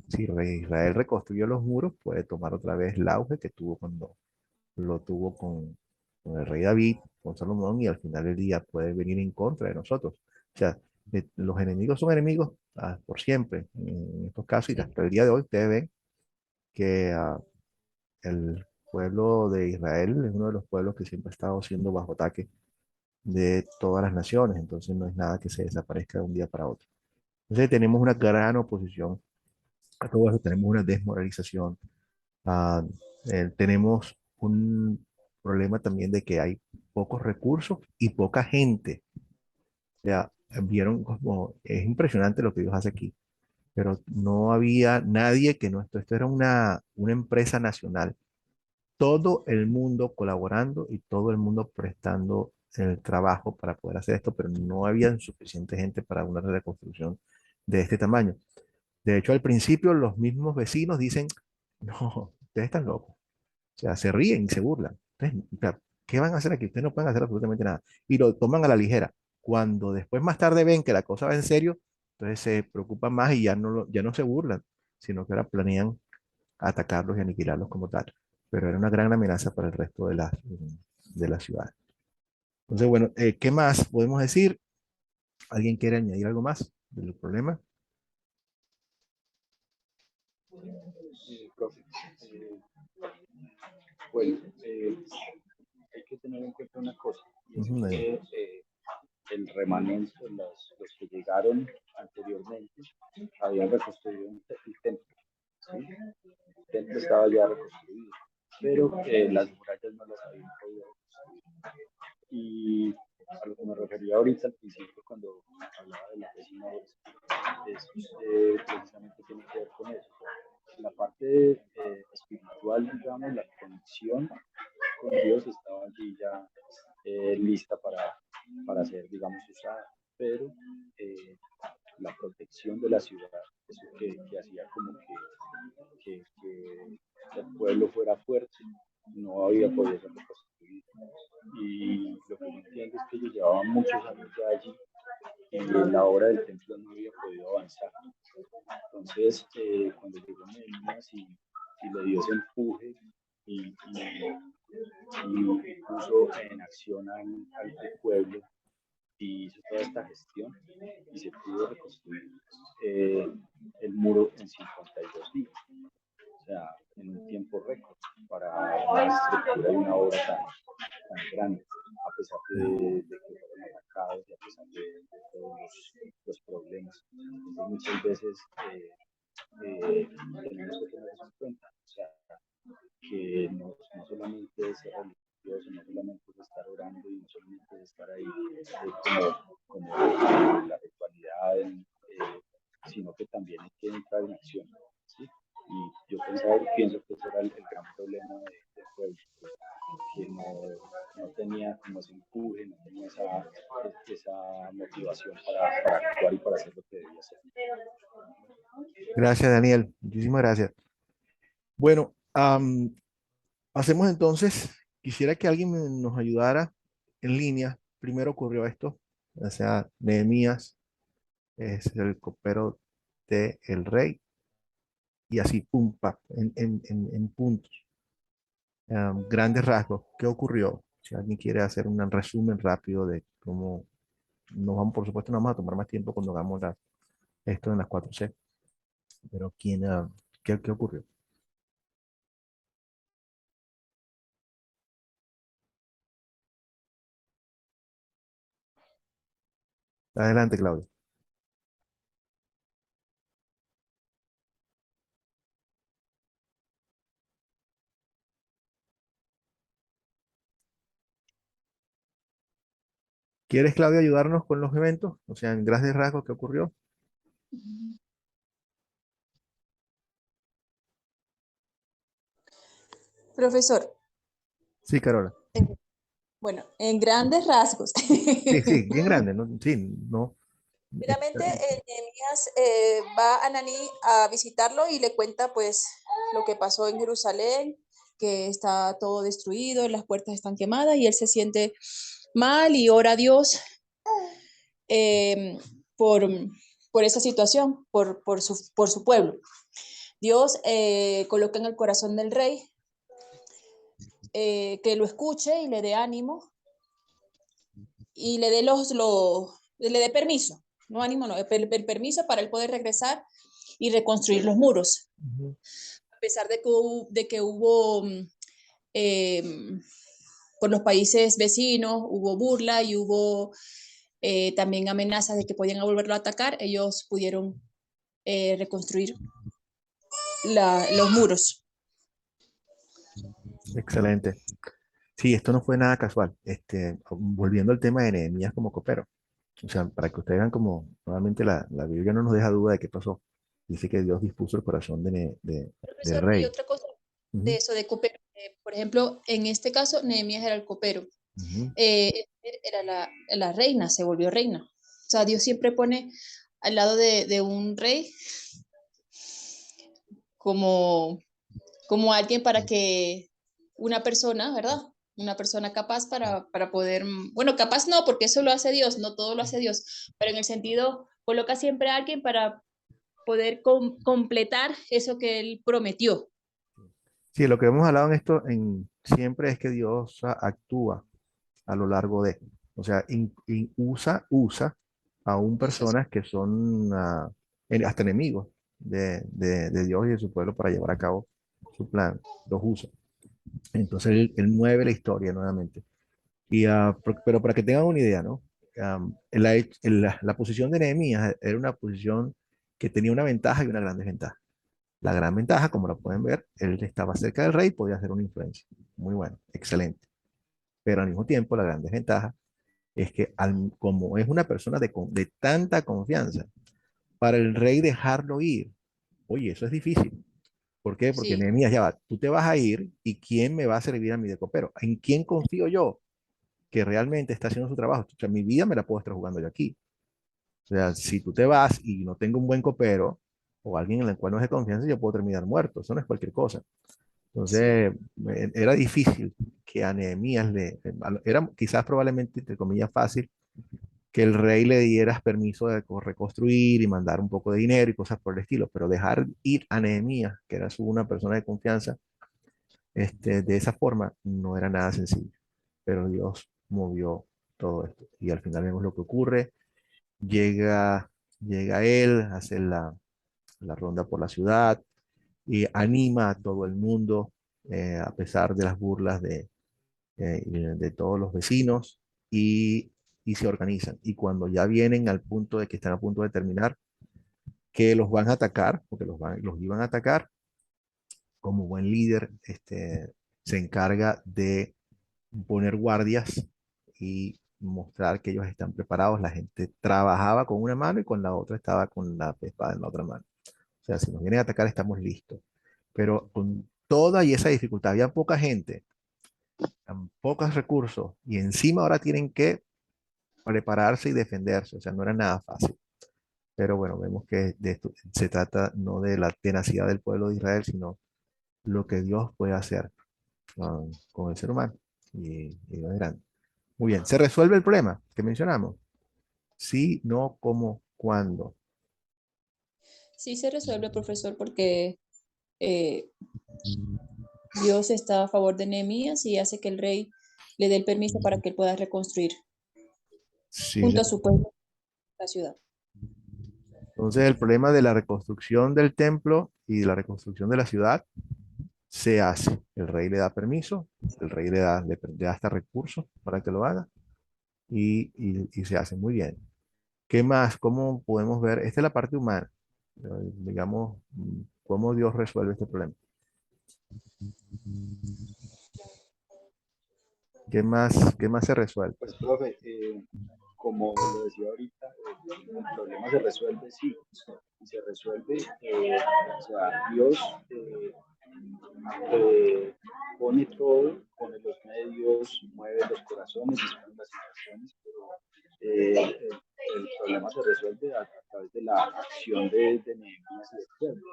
si el rey Israel reconstruyó los muros, puede tomar otra vez el auge que tuvo cuando lo tuvo con el rey David, con Salomón, y al final del día puede venir en contra de nosotros. O sea, los enemigos son enemigos por siempre, en estos casos, y Sí. hasta el día de hoy ustedes ven que el pueblo de Israel es uno de los pueblos que siempre ha estado siendo bajo ataque de todas las naciones, entonces no es nada que se desaparezca de un día para otro. Entonces tenemos una gran oposición a todo eso, tenemos una desmoralización, ah, tenemos un problema también de que hay pocos recursos y poca gente. O sea, vieron como, es impresionante lo que Dios hace aquí, pero no había nadie que no, esto era una empresa nacional, todo el mundo colaborando y todo el mundo prestando el trabajo para poder hacer esto, pero no había suficiente gente para una reconstrucción de este tamaño. De hecho, al principio los mismos vecinos dicen, no, ustedes están locos. O sea, se ríen y se burlan. Ustedes, o sea, ¿qué van a hacer aquí? Ustedes no pueden hacer absolutamente nada. Y lo toman a la ligera. Cuando después más tarde ven que la cosa va en serio, entonces se preocupan más y ya no se burlan, sino que ahora planean atacarlos y aniquilarlos como tal. Pero era una gran amenaza para el resto de la ciudad. Entonces, bueno, ¿qué más podemos decir? ¿Alguien quiere añadir algo más del problema? Profe, eh, bueno, hay que tener en cuenta una cosa, y es Ujú, que el remanente, los que llegaron anteriormente, habían reconstruido el templo. ¿Sí? El templo estaba ya reconstruido, pero las murallas no las habían podido reconstruir. Y a lo que me refería ahorita al principio cuando hablaba de la vecina, es precisamente tiene que ver con eso. La parte espiritual, digamos, la conexión con Dios estaba allí ya lista para ser, digamos, usada, pero eh, la protección de la ciudad, eso que hacía como que el pueblo fuera fuerte, no había podido ser reconstruido. Y lo que yo entiendo es que ellos llevaban muchos años ya allí y la obra del templo no había podido avanzar. Entonces, cuando llegó Nehemías y le dio ese empuje y puso en acción al pueblo y hizo toda esta gestión y se pudo reconstruir eh, el muro en 52 días, o sea, en un tiempo récord para una estructura y una obra tan grande, a pesar de que fueron atacados y a pesar de todos los problemas. Entonces, muchas veces tenemos que tener eso en cuenta, o sea, que no solamente es ser religioso, no solamente es estar orando y no solamente es estar ahí como la ritualidad, sino que también hay que entrar en acción. ¿Sí? Y yo pienso que ese era el gran problema del pueblo, que no tenía como ese empuje, no tenía esa motivación para actuar y para hacer lo que debía hacer. Gracias, Daniel. Muchísimas gracias. Bueno, hacemos entonces, quisiera que alguien nos ayudara en línea. Primero ocurrió esto, o sea, Nehemías es el copero de el rey, y así, pum, pa, en puntos. Grandes rasgos, ¿qué ocurrió? Si alguien quiere hacer un resumen rápido de cómo nos vamos, por supuesto, no vamos a tomar más tiempo cuando hagamos esto en las 4C, pero ¿qué ocurrió? Adelante, Claudia. ¿Quieres, Claudia, ayudarnos con los eventos? O sea, en grandes rasgos, ¿qué ocurrió? Profesor, Sí, Carola. bueno, en grandes rasgos. Sí, sí, bien grande, ¿no? Sí, no. Primeramente, Nehemías va a Ananí a visitarlo y le cuenta pues lo que pasó en Jerusalén, que está todo destruido, las puertas están quemadas y él se siente mal y ora a Dios eh, por, por esa situación, por su pueblo. Dios coloca en el corazón del rey que lo escuche y le dé ánimo y le dé le dé permiso, no ánimo, no, el permiso para él poder regresar y reconstruir los muros. Ujú. A pesar de que hubo eh, por los países vecinos, hubo burla y hubo también amenazas de que podían volverlo a atacar, ellos pudieron reconstruir los muros. Excelente. Sí, esto no fue nada casual. Volviendo al tema de Nehemías como copero. O sea, para que ustedes vean como nuevamente la Biblia no nos deja duda de qué pasó. Dice que Dios dispuso el corazón del Profesor, y rey. otra cosa de Ujú, eso, de copero, por ejemplo, en este caso, Nehemías era el copero, ujú. era la reina, se volvió reina. O sea, Dios siempre pone al lado de un rey como, como alguien para que una persona, ¿verdad? Una persona capaz para poder, bueno, capaz no, porque eso lo hace Dios, no todo lo hace Dios, pero en el sentido, coloca siempre a alguien para poder completar eso que él prometió. Sí, lo que hemos hablado en esto siempre es que Dios actúa a lo largo de, o sea, usa aún Usa su- personas que son hasta enemigos de Dios y de su pueblo para llevar a cabo su plan, los usa. Entonces él mueve la historia nuevamente. Pero para que tengan una idea, ¿no? La posición de Nehemías era una posición que tenía una ventaja y una gran desventaja. La gran ventaja, como la pueden ver, él estaba cerca del rey y podía hacer una influencia. Muy bueno, excelente. Pero al mismo tiempo, la gran desventaja es que como es una persona de tanta confianza, para el rey dejarlo ir, oye, eso es difícil. ¿Por qué? Porque Sí, Nehemías, ya va, tú te vas a ir y ¿quién me va a servir a mí de copero? ¿En quién confío yo que realmente está haciendo su trabajo? O sea, mi vida me la puedo estar jugando yo aquí. O sea, si tú te vas y no tengo un buen copero o alguien en el cual no es de confianza, yo puedo terminar muerto. Eso no es cualquier cosa. sí. Entonces, era difícil que a Nehemías era quizás probablemente, entre comillas, fácil que el rey le diera permiso de reconstruir y mandar un poco de dinero y cosas por el estilo, pero dejar ir a Nehemías, que era una persona de confianza, de esa forma no era nada sencillo. Pero Dios movió todo esto. Y al final vemos lo que ocurre. Llega, llega él, hace la ronda por la ciudad y anima a todo el mundo, a pesar de las burlas de todos los vecinos, y, y se organizan. Y cuando ya vienen al punto de que están a punto de terminar, que los van a atacar, porque los iban a atacar, como buen líder, se encarga de poner guardias y mostrar que ellos están preparados. La gente trabajaba con una mano y con la otra estaba con la espada en la otra mano. O sea, si nos vienen a atacar, estamos listos. Pero con toda y esa dificultad, había poca gente, tan pocos recursos, y encima ahora tienen que prepararse y defenderse. O sea, no era nada fácil. Pero bueno, vemos que de esto se trata no de la tenacidad del pueblo de Israel, sino lo que Dios puede hacer con el ser humano. Y Dios es grande. Muy bien, ¿se resuelve el problema que mencionamos? Sí, no, ¿cómo? ¿Cuándo? Sí se resuelve, profesor, porque eh, Dios está a favor de Nehemías y hace que el rey le dé el permiso para que él pueda reconstruir Sí, junto a su pueblo la ciudad. entonces el problema de la reconstrucción del templo y de la reconstrucción de la ciudad se hace. El rey le da permiso, el rey le da hasta recursos para que lo haga y se hace muy bien. ¿Qué más? ¿Cómo podemos ver? Esta es la parte humana, digamos, cómo Dios resuelve este problema. ¿Qué más se resuelve? Pues, profe, como lo decía ahorita, el problema se resuelve, sí, y se resuelve, o sea, Dios eh, pone todo, pone los medios, mueve los corazones, dispone las situaciones, pero el problema se resuelve a través de la acción de Nehemías y del pueblo.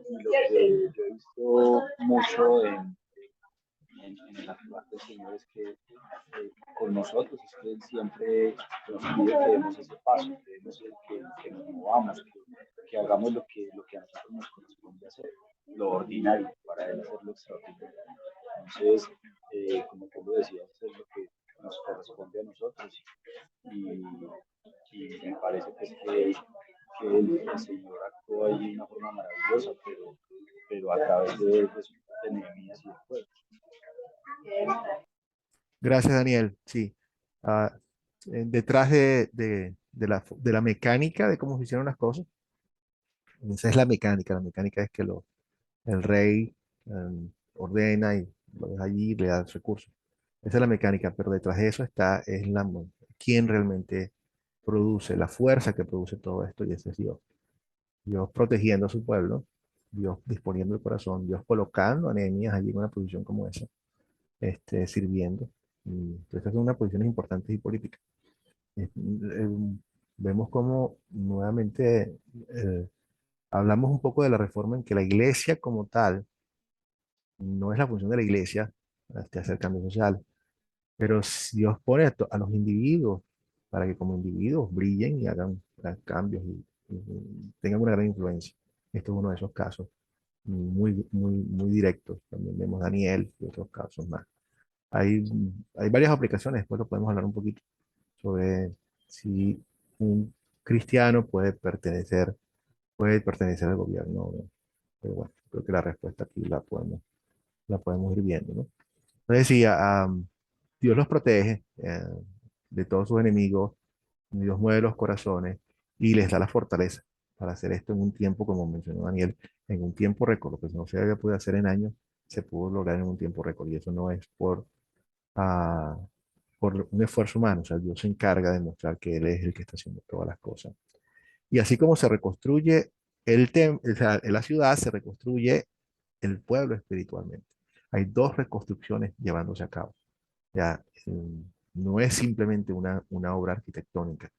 Y lo que yo he visto mucho en la actuar del Señor es que con nosotros es que Él siempre nos pide que demos ese paso, que, que nos movamos, que hagamos lo que a nosotros nos corresponde hacer, lo ordinario, para Él hacer lo extraordinario. Entonces, como tú lo decías, eso es lo que nos corresponde a nosotros y me parece pues, que el Señor actuó ahí de una forma maravillosa, pero a través de Nehemías y del pueblo. Gracias, Daniel. Sí. Ah, detrás de la mecánica de cómo se hicieron las cosas, esa es la mecánica. La mecánica es que el rey ordena y lo deja allí y le da recursos. Esa es la mecánica, pero detrás de eso es quién realmente produce, la fuerza que produce todo esto, y ese es Dios. Dios protegiendo a su pueblo, Dios disponiendo el corazón, Dios colocando a Nehemías allí en una posición como esa, sirviendo. Estas son unas posiciones importantes y políticas. Vemos cómo nuevamente hablamos un poco de la reforma en que la iglesia como tal, no es la función de la iglesia hacer cambios sociales, pero si Dios pone a los individuos para que como individuos brillen y hagan cambios y tengan una gran influencia. Esto es uno de esos casos muy directos. También vemos Daniel y otros casos más. Hay, hay varias aplicaciones, después lo podemos hablar un poquito sobre si un cristiano puede pertenecer al gobierno, ¿no? Pero bueno, creo que la respuesta aquí la podemos ir viendo, ¿no? Entonces, sí, Dios los protege de todos sus enemigos, Dios mueve los corazones y les da la fortaleza para hacer esto en un tiempo, como mencionó Daniel, en un tiempo récord. Lo que no se había podido hacer en años, se pudo lograr en un tiempo récord. Y eso no es ah, por un esfuerzo humano. O sea, Dios se encarga de mostrar que Él es el que está haciendo todas las cosas. Y así como se reconstruye o sea, la ciudad, se reconstruye el pueblo espiritualmente. Hay dos reconstrucciones llevándose a cabo. Ya, no es simplemente una obra arquitectónica,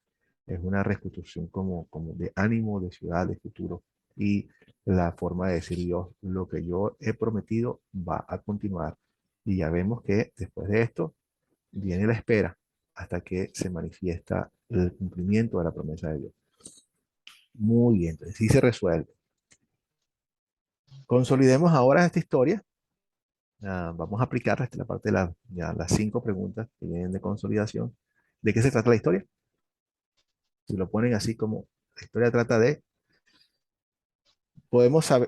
es una reconstrucción como de ánimo, de ciudad, de futuro. Y la forma de decir Dios, lo que yo he prometido va a continuar. Y ya vemos que después de esto viene la espera hasta que se manifiesta el cumplimiento de la promesa de Dios. Muy bien, entonces sí se resuelve. Consolidemos ahora esta historia. Vamos a aplicar la parte de ya las 5 preguntas que vienen de consolidación. ¿De qué se trata la historia? Si lo ponen así como la historia trata de,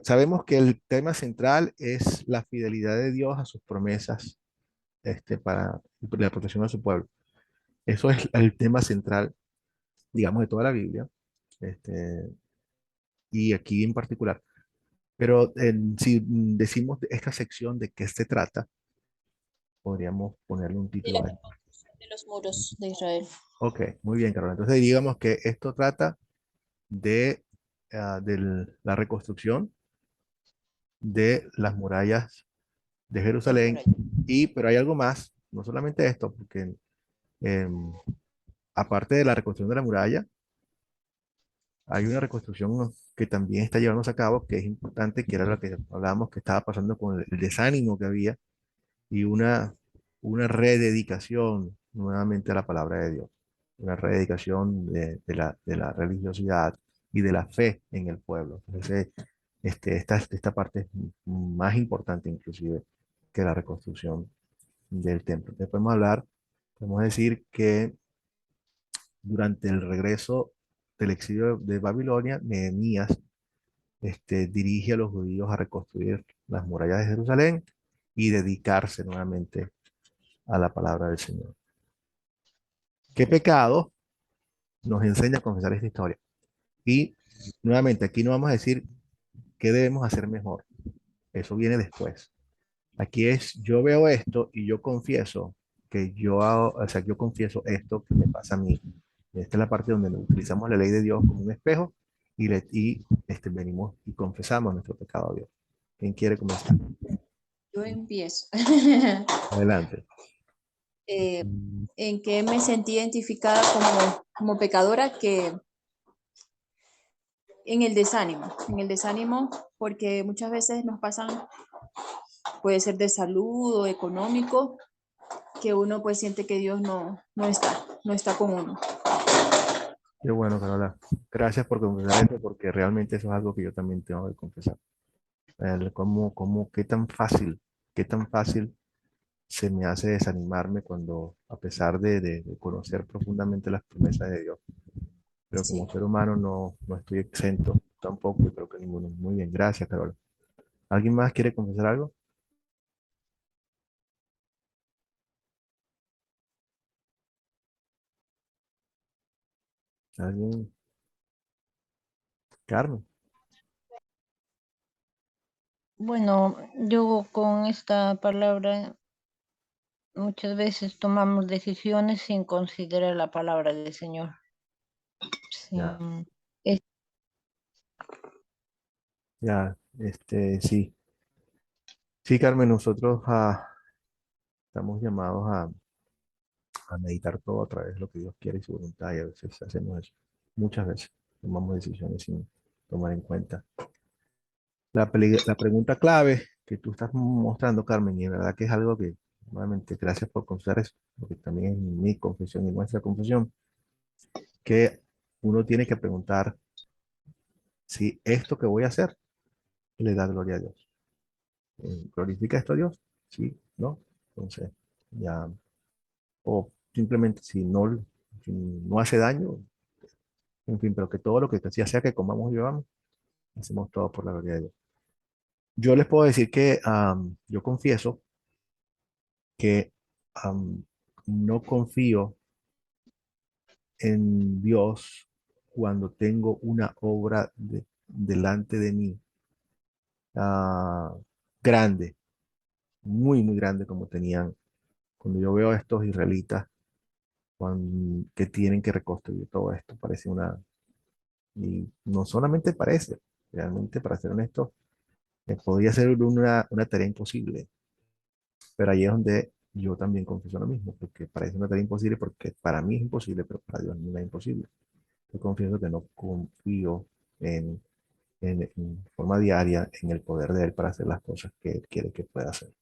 sabemos que el tema central es la fidelidad de Dios a sus promesas para la protección de su pueblo. Eso es el tema central, digamos, de toda la Biblia, este, y aquí en particular. Pero si decimos de esta sección de qué se trata, podríamos ponerle un De título la a esto. reconstrucción de los muros de Israel. Ok, muy bien, Carol. Entonces digamos que esto trata de la reconstrucción de las murallas de De las Jerusalén. murallas. Pero hay algo más, no solamente esto, porque em, aparte de la reconstrucción de la muralla, hay una reconstrucción que también está llevándose a cabo, que es importante, que era lo que hablábamos que estaba pasando con el desánimo que había y una rededicación nuevamente a la palabra de Dios. una erradicación de la religiosidad y de la fe en el pueblo. Entonces, esta parte es más importante inclusive que la reconstrucción del templo. Entonces podemos decir que durante el regreso del exilio de Babilonia, Nehemías dirige a los judíos a reconstruir las murallas de Jerusalén y dedicarse nuevamente a la palabra del Señor. ¿Qué pecado nos enseña a confesar esta historia? Y nuevamente, aquí no vamos a decir qué debemos hacer mejor. Eso viene después. Aquí es, yo veo esto y yo confieso que yo confieso esto que me pasa a mí. Esta es la parte donde utilizamos la ley de Dios como un espejo y venimos y confesamos nuestro pecado a Dios. ¿Quién quiere comenzar? Yo empiezo. Adelante. En que me sentí identificada como pecadora, que en el desánimo, porque muchas veces nos pasan, puede ser de salud o económico, que uno pues siente que Dios no está con uno. Qué bueno, Carola. Gracias por confesar esto, porque realmente eso es algo que yo también tengo que confesar. Qué tan fácil se me hace desanimarme cuando, a pesar de conocer profundamente las promesas de Dios, pero como Sí. ser humano no estoy exento tampoco, y creo que ninguno. Muy bien, gracias, Carola. ¿Alguien más quiere confesar algo? ¿Alguien? Carmen. Bueno, yo con esta palabra muchas veces tomamos decisiones sin considerar la palabra del Señor. Ya, Sin- es- ya, sí. Sí, Carmen, nosotros estamos llamados a meditar todo a través de lo que Dios quiere y su voluntad, y a veces hacemos eso. Muchas veces tomamos decisiones sin tomar en cuenta. La pregunta clave que tú estás mostrando, Carmen, y de verdad que es algo que, nuevamente, gracias por confesar eso, porque también es mi confesión y nuestra confesión, que uno tiene que preguntar si esto que voy a hacer le da gloria a Dios. ¿Glorifica esto a Dios? Sí, ¿no? Entonces, ya, o simplemente si no hace daño, en fin, pero que todo lo que ya sea que comamos y bebamos, hacemos todo por la gloria de Dios. Yo les puedo decir que yo confieso que no confío en Dios cuando tengo una obra delante de mí, ah, grande, muy, muy grande como tenían. Cuando yo veo a estos israelitas que tienen que reconstruir todo esto, parece y no solamente parece, realmente, para ser honesto, podría ser una tarea imposible, pero ahí es donde yo también confieso lo mismo, porque parece una tarea imposible, porque para mí es imposible, pero para Dios no es imposible. Yo confieso que no confío en forma diaria en el poder de Él para hacer las cosas que Él quiere que pueda hacer.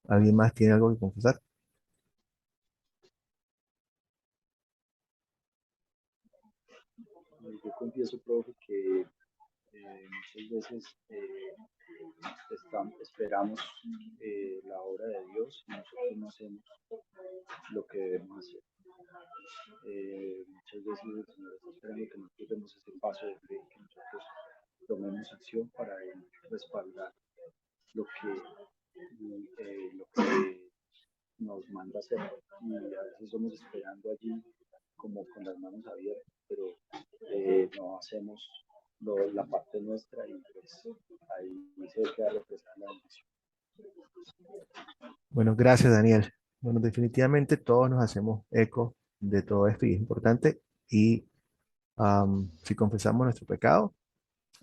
¿Alguien más tiene algo que confesar? Yo confieso, profe, que muchas veces esperamos la obra de Dios y nosotros no hacemos lo que debemos hacer. Muchas veces el Señor está esperando que nosotros demos ese paso de fe, que nosotros tomemos acción para Él respaldar lo que nos manda hacer. Y a veces estamos esperando allí como con las manos abiertas, pero no hacemos la parte nuestra y pues ahí se queda reflejada la bendición. Bueno, gracias, Daniel. Bueno, definitivamente todos nos hacemos eco de todo esto y es importante. Y si confesamos nuestro pecado,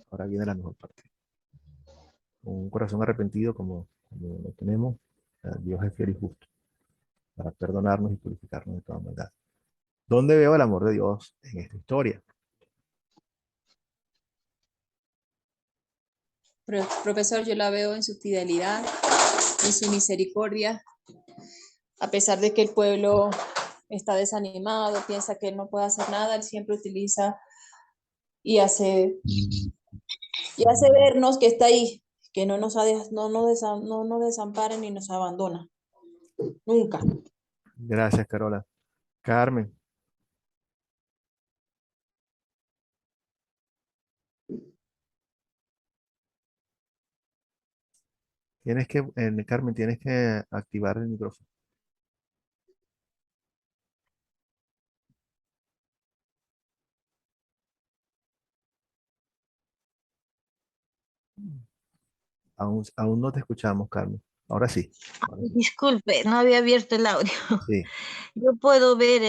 ahora viene la mejor parte. Con un corazón arrepentido como lo tenemos, Dios es fiel y justo para perdonarnos y purificarnos de toda maldad. ¿Dónde veo el amor de Dios en esta historia? Profesor, yo la veo en su fidelidad, en su misericordia, A pesar de que el pueblo está desanimado, piensa que no puede hacer nada, él siempre utiliza y hace, vernos que está ahí, que no nos desampara ni nos abandona, nunca. Gracias, Carola. Carmen, Carmen, tienes que activar el micrófono. Aún no te escuchamos, Carmen. Ahora sí. Ahora sí. Disculpe, no había abierto el audio. Sí, Yo puedo ver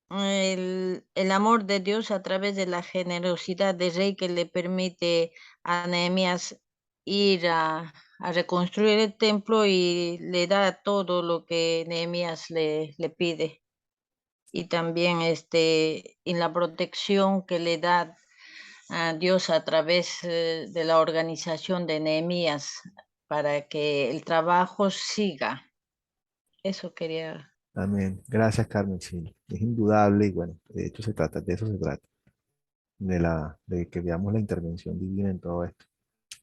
el amor de Dios a través de la generosidad del rey que le permite a Nehemías ir a reconstruir el templo y le da todo lo que Nehemías le pide. Y también en la protección que le da a Dios a través de la organización de Nehemías para que el trabajo siga. Eso quería. también. Gracias, Carmen. Sí, es indudable y bueno, de hecho de eso se trata, de que veamos la intervención divina en todo esto,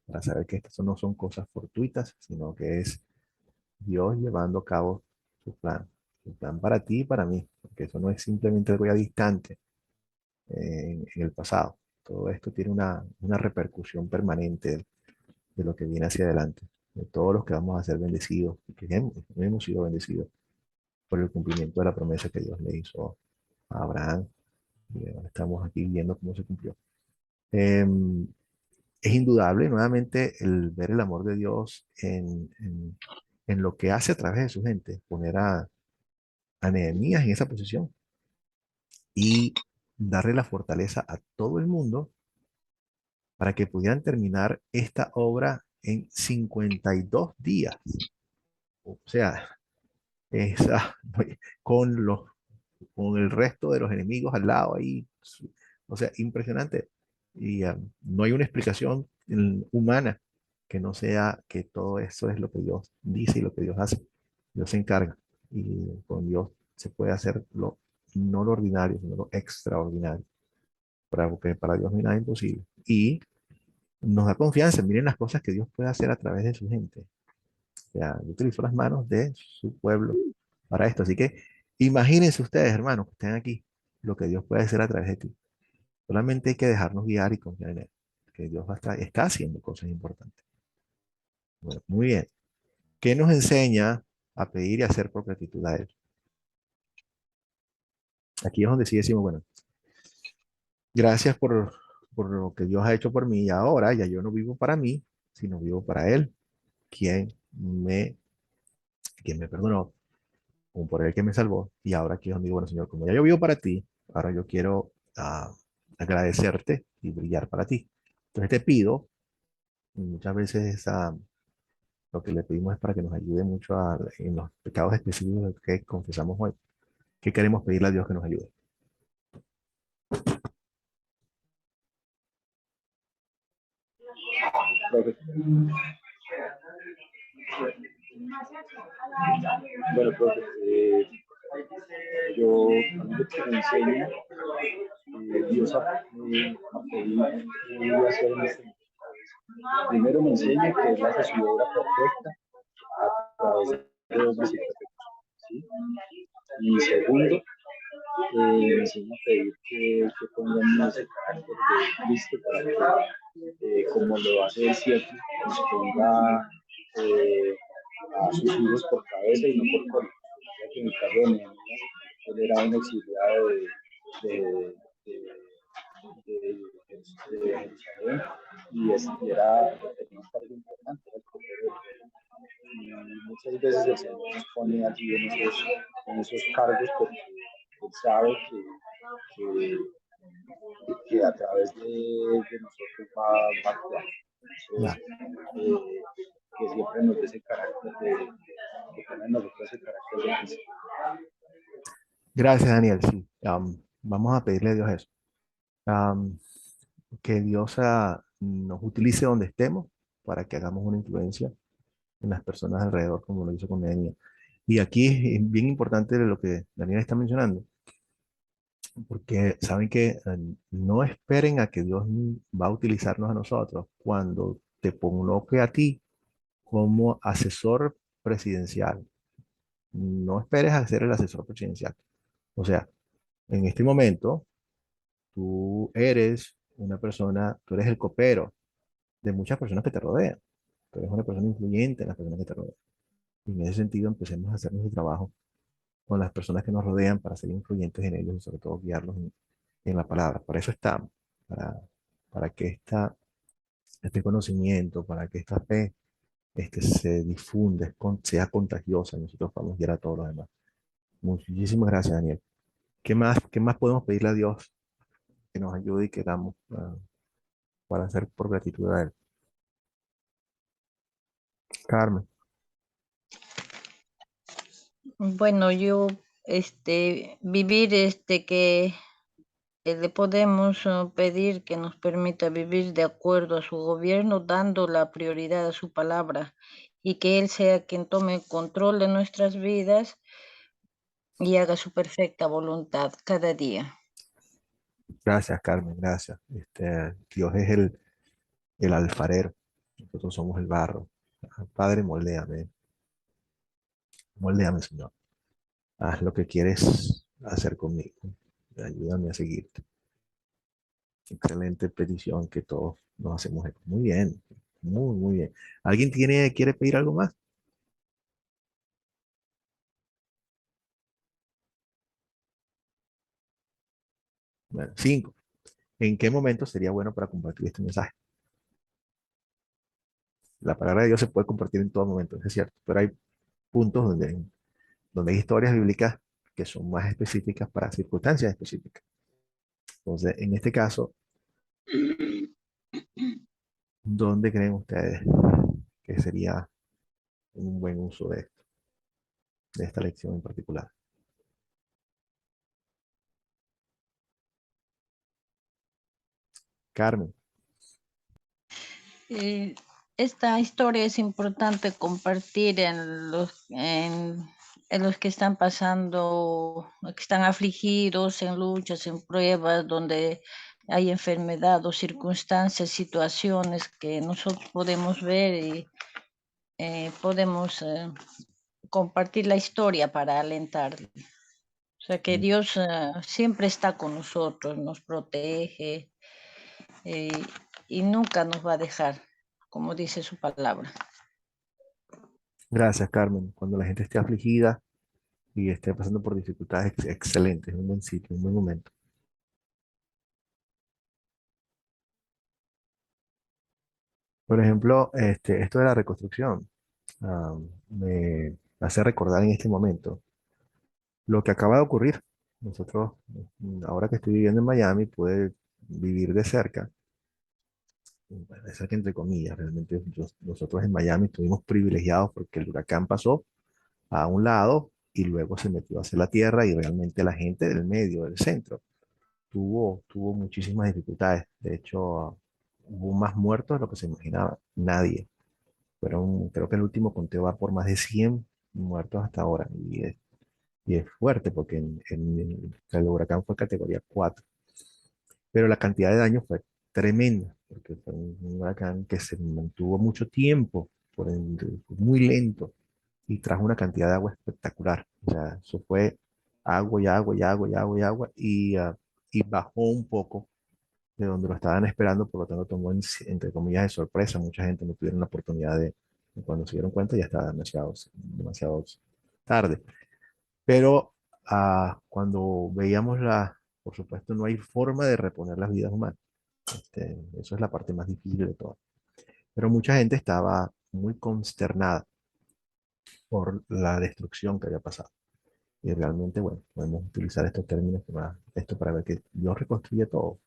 para saber que estas no son cosas fortuitas, sino que es Dios llevando a cabo su plan para ti y para mí, porque eso no es simplemente algo ya distante en el pasado. Todo esto tiene una repercusión permanente de lo que viene hacia adelante, de todos los que vamos a ser bendecidos, y que hemos sido bendecidos por el cumplimiento de la promesa que Dios le hizo a Abraham. Y ahora estamos aquí viendo cómo se cumplió. Es indudable, nuevamente, el ver el amor de Dios en lo que hace a través de su gente, poner a Nehemías en esa posición y darle la fortaleza a todo el mundo para que pudieran terminar esta obra en 52 días. O sea, esa, con con el resto de los enemigos al lado ahí. O sea, impresionante. Y no hay una explicación humana que no sea que todo eso es lo que Dios dice y lo que Dios hace. Dios se encarga. Y con Dios se puede hacer no lo ordinario, sino lo extraordinario. Porque para Dios no hay nada imposible. Y nos da confianza. Miren las cosas que Dios puede hacer a través de su gente. O sea, utilizó las manos de su pueblo para esto. Así que imagínense ustedes, hermanos, que estén aquí, lo que Dios puede hacer a través de ti. Solamente hay que dejarnos guiar y confiar en Él, que Dios está haciendo cosas importantes. Bueno, muy bien. ¿Qué nos enseña a pedir y hacer por gratitud a Él? Aquí es donde sí decimos, bueno, gracias por lo que Dios ha hecho por mí y ahora ya yo no vivo para mí, sino vivo para Él, quien me, quien me perdonó, como por Él que me salvó. Y ahora aquí es donde digo, bueno, Señor, como ya yo vivo para ti, ahora yo quiero agradecerte y brillar para ti. Entonces te pido, y muchas veces lo que le pedimos es para que nos ayude mucho en los pecados específicos que confesamos hoy. ¿Qué queremos pedirle a Dios que nos ayude? Profe. Bueno, profe, yo a mí lo que me enseña Dios a pedir y a hacer en este mundo. Primero me enseña que es la recibidora perfecta a través de obras y perfectos. ¿Sí? Y segundo, me enseña a pedir que pongamos el carácter de Cristo para que, como lo hace él siempre, nos ponga a sus hijos por cabeza y no por cola. Ya que en el caso de Nehemías, él era un exiliado de, Jerusalén y tenía un cargo importante, era el copero. Y muchas veces el Señor nos pone allí en esos cargos porque Él sabe que a través de nosotros va a actuar. Ya. Entonces, que siempre nos dé ese carácter que tenga en nosotros ese carácter de Cristo. Gracias, Daniel. Sí, vamos a pedirle a Dios eso. Am, que Dios nos utilice donde estemos para que hagamos una influencia en las personas alrededor, como lo hizo con Nehemías. Y aquí es bien importante lo que Daniel está mencionando, porque saben que no esperen a que Dios va a utilizarnos a nosotros cuando te coloque a ti como asesor presidencial. No esperes a ser el asesor presidencial. O sea, en este momento, tú eres una persona, tú eres el copero de muchas personas que te rodean. Tú eres una persona influyente en las personas que te rodean. Y en ese sentido, empecemos a hacer nuestro trabajo con las personas que nos rodean para ser influyentes en ellos y sobre todo guiarlos en la palabra. Para eso estamos, para, para que este conocimiento, para que esta fe se difunda, sea contagiosa y nosotros podamos guiar a todos los demás. Muchísimas gracias, Daniel. Qué más podemos pedirle a Dios que nos ayude y que damos para hacer por gratitud a Él? Carmen, Bueno, yo, vivir, que le podemos pedir que nos permita vivir de acuerdo a su gobierno, dando la prioridad a su palabra y que Él sea quien tome el control de nuestras vidas y haga su perfecta voluntad cada día. gracias, Carmen, gracias. Dios es el alfarero, nosotros somos el barro. Padre, moldéame, moldéame, Señor. Haz lo que quieres hacer conmigo. Ayúdame a seguirte. Excelente petición que todos nos hacemos eco. Muy bien, muy bien. ¿Alguien quiere pedir algo más? Bueno, 5. ¿En qué momento sería bueno para compartir este mensaje? La palabra de Dios se puede compartir en todo momento, eso es cierto, pero hay puntos donde hay historias bíblicas que son más específicas para circunstancias específicas. Entonces, en este caso, ¿dónde creen ustedes que sería un buen uso de esta lección en particular? Carmen, Eh, Esta historia es importante compartir en los que están pasando, que están afligidos en luchas, en pruebas, donde hay enfermedad o circunstancias, situaciones que nosotros podemos ver y podemos compartir la historia para alentar. O sea que Dios siempre está con nosotros, nos protege eh, y nunca nos va a dejar, como dice su palabra. gracias, Carmen. Cuando la gente esté afligida y esté pasando por dificultades, excelente, es un buen sitio, un buen momento. Por ejemplo, esto de la reconstrucción, me hace recordar en este momento lo que acaba de ocurrir. Nosotros, ahora que estoy viviendo en Miami, pude vivir de cerca, bueno, de cerca entre comillas, realmente nosotros en Miami estuvimos privilegiados porque el huracán pasó a un lado y luego se metió hacia la tierra y realmente la gente del medio, del centro, tuvo muchísimas dificultades. De hecho, hubo más muertos de lo que se imaginaba. Nadie. Creo que el último conteo va por más de 100 muertos hasta ahora. Y es fuerte porque el huracán fue categoría 4. Pero la cantidad de daños fue tremenda, porque fue un huracán que se mantuvo mucho tiempo, muy lento, y trajo una cantidad de agua espectacular. O sea, eso fue agua y agua y agua y agua y agua, y bajó un poco de donde lo estaban esperando, por lo tanto tomó, entre comillas, de sorpresa. Mucha gente no tuvieron la oportunidad cuando se dieron cuenta, ya estaba demasiado tarde. Pero cuando veíamos por supuesto, no hay forma de reponer las vidas humanas. Eso es la parte más difícil de todo. Pero mucha gente estaba muy consternada por la destrucción que había pasado. Y realmente, bueno, podemos utilizar estos términos para ver que Dios reconstruye todo.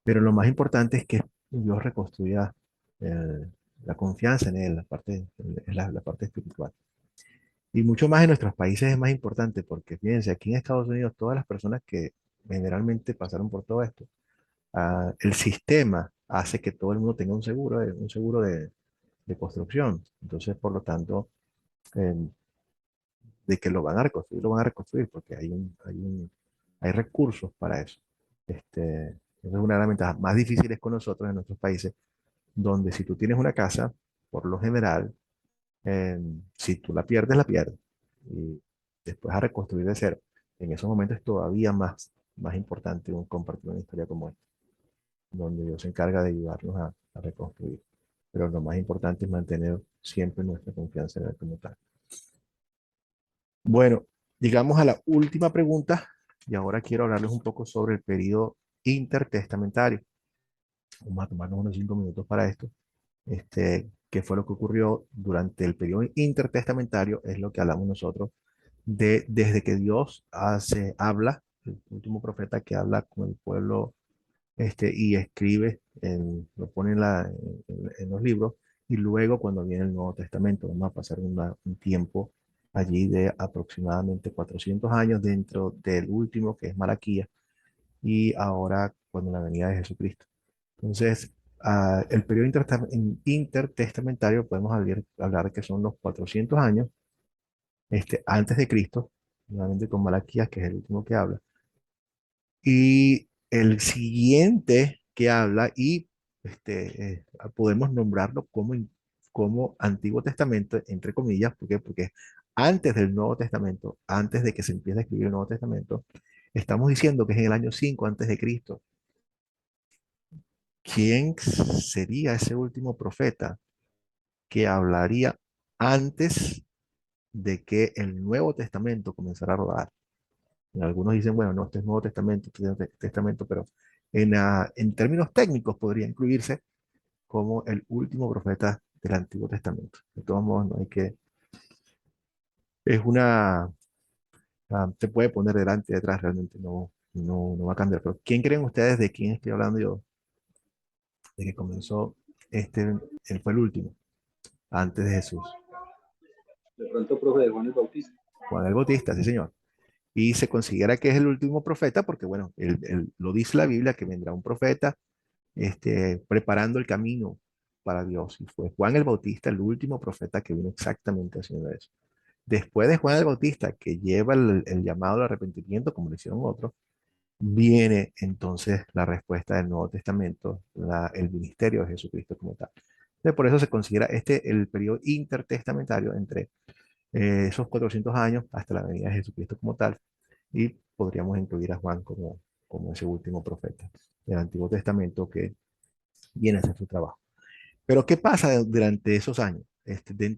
Pero lo más importante es que Dios reconstruya eh, la confianza en Él, la parte espiritual. Y mucho más en nuestros países es más importante porque, fíjense, aquí en Estados Unidos, todas las personas que generalmente pasaron por todo esto, el sistema hace que todo el mundo tenga un seguro de construcción. Entonces, por lo tanto, eh, de que lo van a reconstruir porque hay recursos para eso. Esa es una de las ventajas más difíciles con nosotros en nuestros países, donde si tú tienes una casa, por lo general, si tú la pierdes. Y después a reconstruir de cero. En esos momentos es todavía más importante compartir una historia como esta, donde Dios se encarga de ayudarnos a reconstruir. Pero lo más importante es mantener siempre nuestra confianza en Él como tal. Bueno, llegamos a la última pregunta y ahora quiero hablarles un poco sobre el periodo intertestamentario. Vamos a tomarnos unos 5 minutos para esto. ¿Qué fue lo que ocurrió durante el periodo intertestamentario? Es lo que hablamos nosotros desde que Dios habla, el último profeta que habla con el pueblo y escribe, lo pone en los libros, y luego cuando viene el Nuevo Testamento, vamos a pasar un tiempo allí de aproximadamente 400 años dentro del último que es Malaquías, y ahora cuando la venida de Jesucristo. Entonces, el periodo intertestamentario podemos hablar que son los 400 años antes de Cristo, nuevamente con Malaquías, que es el último que habla, y el siguiente que habla, y podemos nombrarlo como Antiguo Testamento, entre comillas, ¿por qué? Porque antes del Nuevo Testamento, antes de que se empiece a escribir el Nuevo Testamento, estamos diciendo que es en el año 5 antes de Cristo. ¿Quién sería ese último profeta que hablaría antes de que el Nuevo Testamento comenzara a rodar? Algunos dicen, bueno, no, este es Nuevo Testamento, este es Nuevo Testamento, pero en términos técnicos podría incluirse como el último profeta del Antiguo Testamento. De todos modos, no hay que, es una, se puede poner delante y detrás, realmente no va a cambiar. Pero ¿quién creen ustedes de quién estoy hablando yo? De que comenzó, él fue el último, antes de Jesús. De pronto, profe, de Juan el Bautista. Juan el Bautista, sí señor. Y se considera que es el último profeta porque, bueno, lo dice la Biblia, que vendrá un profeta preparando el camino para Dios. Y fue Juan el Bautista el último profeta que vino exactamente haciendo eso. Después de Juan el Bautista, que lleva el llamado al arrepentimiento, como lo hicieron otros, viene entonces la respuesta del Nuevo Testamento, el ministerio de Jesucristo como tal. Entonces, por eso se considera el periodo intertestamentario entre esos 400 años hasta la venida de Jesucristo como tal, y podríamos incluir a Juan como ese último profeta del Antiguo Testamento que viene a hacer su trabajo. Pero ¿qué pasa durante esos años?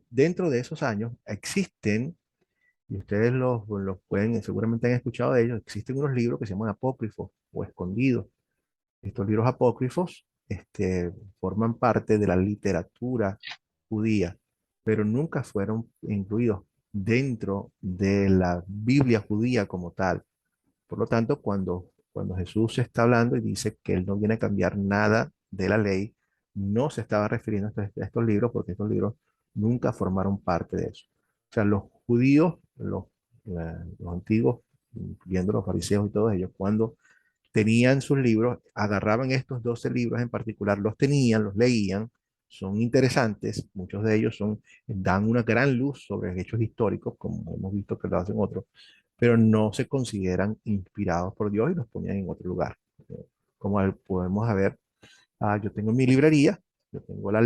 Dentro de esos años existen, y ustedes los pueden, seguramente han escuchado de ellos, existen unos libros que se llaman apócrifos o escondidos. Estos libros apócrifos forman parte de la literatura judía, pero nunca fueron incluidos dentro de la Biblia judía como tal. Por lo tanto, cuando Jesús está hablando y dice que Él no viene a cambiar nada de la ley, no se estaba refiriendo a estos libros porque estos libros nunca formaron parte de eso. O sea, los judíos, los antiguos, incluyendo los fariseos y todos ellos, cuando tenían sus libros, agarraban estos 12 libros en particular, los tenían, los leían, son interesantes, muchos de ellos dan una gran luz sobre hechos históricos, como hemos visto que lo hacen otros, pero no se consideran inspirados por Dios y los ponían en otro lugar. Como podemos ver, yo tengo en mi librería, yo tengo la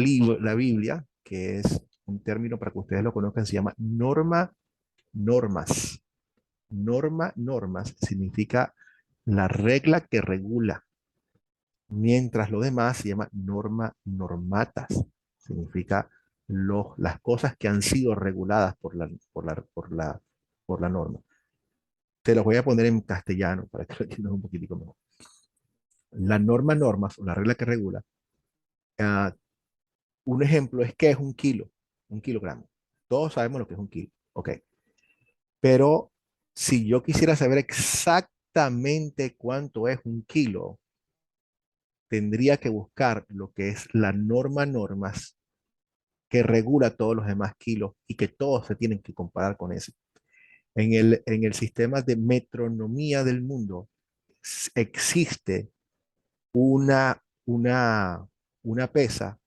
Biblia, que es un término para que ustedes lo conozcan, se llama normas. Normas significa la regla que regula, mientras lo demás se llama normatas, significa las cosas que han sido reguladas por la norma. Te los voy a poner en castellano para que lo entiendan un poquitico mejor. La normas o la regla que regula, uh, un ejemplo es que es un kilogramo. Todos sabemos lo que es un kilo, ok. Pero si yo quisiera saber exactamente cuánto es un kilo, tendría que buscar lo que es la normas que regula todos los demás kilos y que todos se tienen que comparar con ese. En el sistema de metronomía del mundo existe una pesa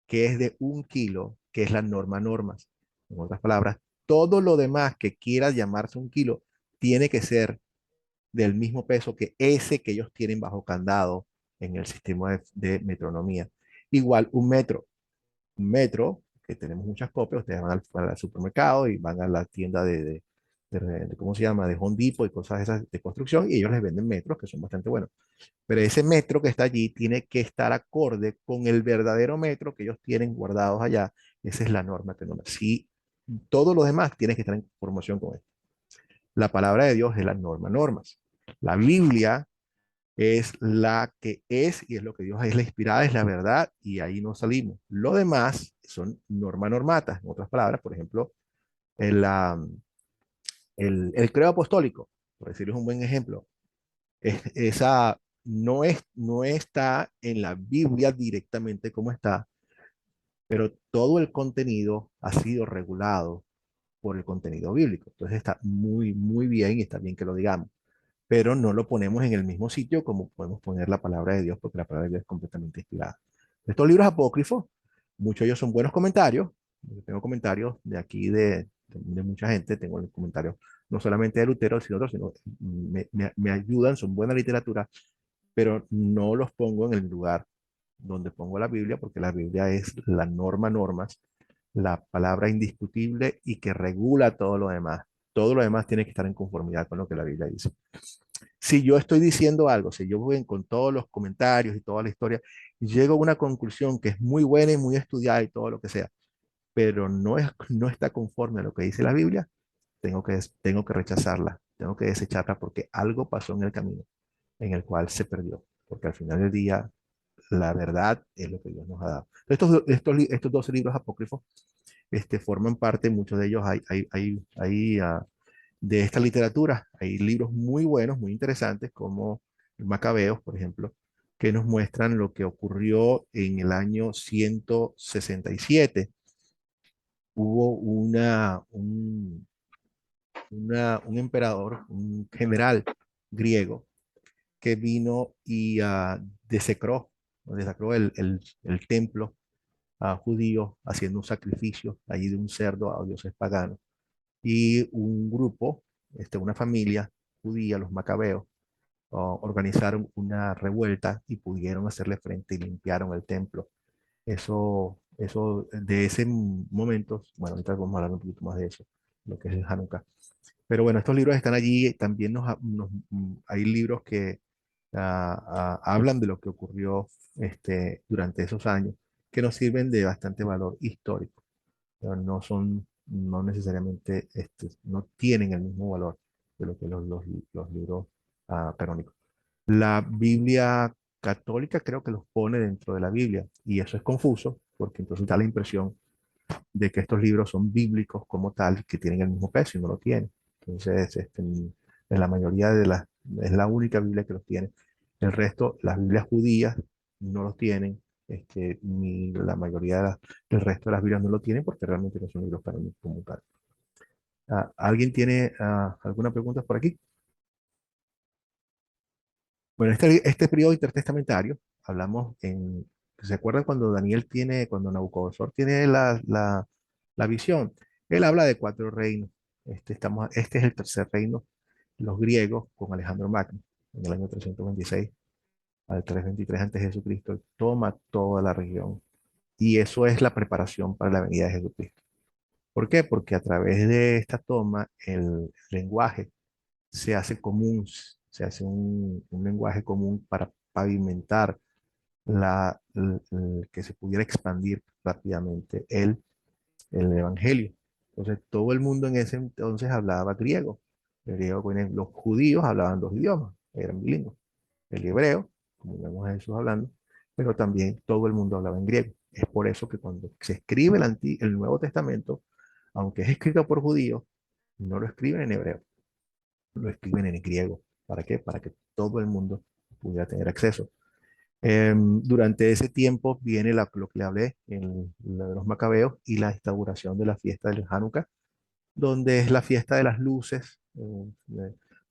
que es de 1 kilo, que es la normas. En otras palabras, todo lo demás que quiera llamarse un kilo tiene que ser del mismo peso que ese que ellos tienen bajo candado en el sistema de metronomía. Igual un metro, que tenemos muchas copias, ustedes van al supermercado y van a la tienda ¿cómo se llama? De Home Depot y cosas esas de construcción, y ellos les venden metros que son bastante buenos. Pero ese metro que está allí tiene que estar acorde con el verdadero metro que ellos tienen guardados allá. Esa es la norma que no. Si todo lo demás tiene que estar en formación con esto. La palabra de Dios es la norma, normas. La Biblia es la que es y es lo que Dios es la inspirada, es la verdad y ahí no salimos. Lo demás son norma normatas. En otras palabras, por ejemplo, el, el credo apostólico, por decirles un buen ejemplo, esa no está en la Biblia directamente como está, pero todo el contenido ha sido regulado por el contenido bíblico. Entonces está muy, muy bien y está bien que lo digamos, pero no lo ponemos en el mismo sitio como podemos poner la palabra de Dios, porque la palabra de Dios es completamente inspirada. Estos libros apócrifos, muchos de ellos son buenos comentarios. Yo tengo comentarios de aquí de mucha gente, tengo comentarios no solamente de Lutero, sino otros, sino me ayudan, son buena literatura, pero no los pongo en el lugar donde pongo la Biblia, porque la Biblia es la norma, normas, la palabra indiscutible y que regula todo lo demás. Todo lo demás tiene que estar en conformidad con lo que la Biblia dice. Si yo estoy diciendo algo, si yo voy con todos los comentarios y toda la historia, llego a una conclusión que es muy buena y muy estudiada y todo lo que sea, pero no está conforme a lo que dice la Biblia, tengo que rechazarla, tengo que desecharla porque algo pasó en el camino en el cual se perdió, porque al final del día la verdad es lo que Dios nos ha dado. Estos 12 libros apócrifos forman parte, muchos de ellos de esta literatura. Hay libros muy buenos, muy interesantes, como el Macabeos, por ejemplo, que nos muestran lo que ocurrió en el año 167. Hubo un emperador, un general griego, que vino y desecró el templo a judíos haciendo un sacrificio allí de un cerdo a dioses paganos. Y un grupo, una familia judía, los macabeos, organizaron una revuelta y pudieron hacerle frente y limpiaron el templo. De ese momento, bueno, ahorita vamos a hablar un poquito más de eso, lo que es el Hanukkah. Pero bueno, estos libros están allí, también hay libros que hablan de lo que ocurrió durante esos años, que nos sirven de bastante valor histórico, pero no necesariamente, no tienen el mismo valor de lo que los libros canónicos. La Biblia católica creo que los pone dentro de la Biblia y eso es confuso porque entonces da la impresión de que estos libros son bíblicos como tal, que tienen el mismo peso y no lo tienen. Entonces, en la mayoría es la única Biblia que los tiene. El resto, las Biblias judías no los tienen, ni la mayoría del resto de las Biblias no lo tienen porque realmente no son libros para mí como tal. ¿Alguien tiene alguna pregunta por aquí? Bueno, este periodo intertestamentario, ¿se acuerdan cuando Nabucodonosor tiene la visión? Él habla de 4 reinos. Este es el tercer reino, los griegos con Alejandro Magno, en el año 326 al 323 antes de Jesucristo, toma toda la región. Y eso es la preparación para la venida de Jesucristo. ¿Por qué? Porque a través de esta toma, el lenguaje se hace común, se hace un lenguaje común para pavimentar que se pudiera expandir rápidamente el evangelio. Entonces, todo el mundo en ese entonces hablaba griego. El griego, bueno, los judíos hablaban 2 idiomas, eran bilingües. El hebreo, como vemos a Jesús hablando, pero también todo el mundo hablaba en griego. Es por eso que cuando se escribe el Nuevo Testamento, aunque es escrito por judíos, no lo escriben en hebreo, lo escriben en griego. ¿Para qué? Para que todo el mundo pudiera tener acceso. Durante ese tiempo viene lo que le hablé en la de los macabeos y la instauración de la fiesta del Hanukkah, donde es la fiesta de las luces,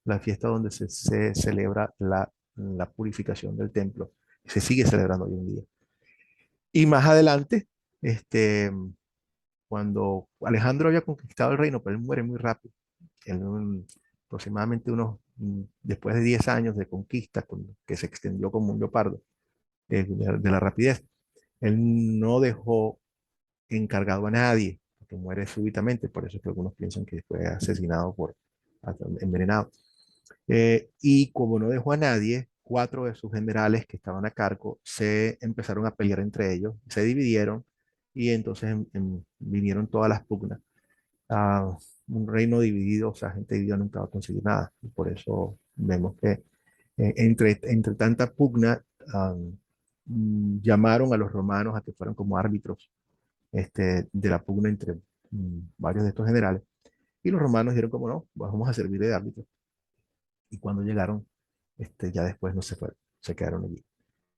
la fiesta donde se celebra la purificación del templo. Se sigue celebrando hoy en día. Y más adelante, cuando Alejandro había conquistado el reino, pero él muere muy rápido, aproximadamente después de 10 años de conquista, que se extendió como un leopardo, de la rapidez, él no dejó encargado a nadie, porque muere súbitamente, por eso es que algunos piensan que fue asesinado envenenado. Y como no dejó a nadie, 4 de sus generales que estaban a cargo se empezaron a pelear entre ellos, se dividieron y entonces vinieron todas las pugnas. Un reino dividido, o sea, gente dividida nunca va a conseguir nada. Y por eso vemos que entre tanta pugna, llamaron a los romanos a que fueran como árbitros de la pugna entre varios de estos generales. Y los romanos dijeron como no, vamos a servir de árbitros. Y cuando llegaron, ya después no se fueron, se quedaron allí.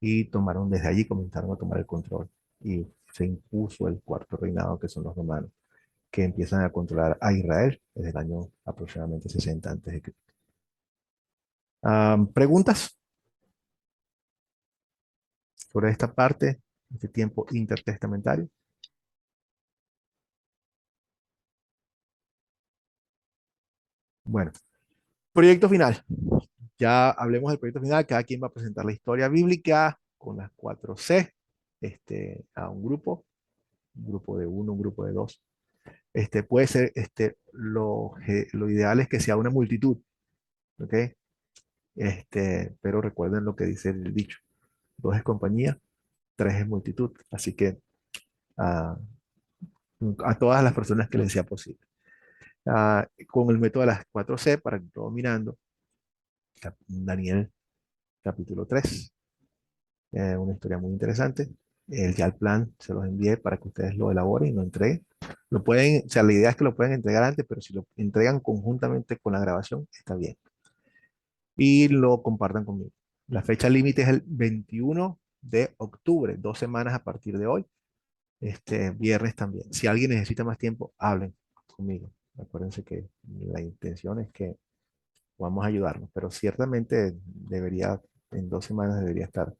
Y tomaron, desde allí comenzaron a tomar el control. Y se impuso el cuarto reinado, que son los romanos, que empiezan a controlar a Israel desde el año aproximadamente 60 antes de Cristo. ¿Preguntas sobre esta parte, este tiempo intertestamentario? Bueno, proyecto final. Ya hablemos del proyecto final. Cada quien va a presentar la historia bíblica con las 4C a un grupo de uno, un grupo de dos. Puede ser, lo ideal es que sea una multitud, ¿ok? Pero recuerden lo que dice el dicho: dos es compañía, tres es multitud. Así que a, a todas las personas que les sea posible. Con el método de las 4C, para que todo mirando, Daniel capítulo 3, una historia muy interesante. Ya el plan se los envié para que ustedes lo elaboren y lo entreguen. Lo pueden, o sea, la idea es que lo pueden entregar antes, pero si lo entregan conjuntamente con la grabación, está bien. Y lo compartan conmigo. La fecha límite es el 21 de octubre, 2 semanas a partir de hoy. Viernes también. Si alguien necesita más tiempo, hablen conmigo. Acuérdense que la intención es que podamos ayudarnos, pero ciertamente en 2 semanas debería estar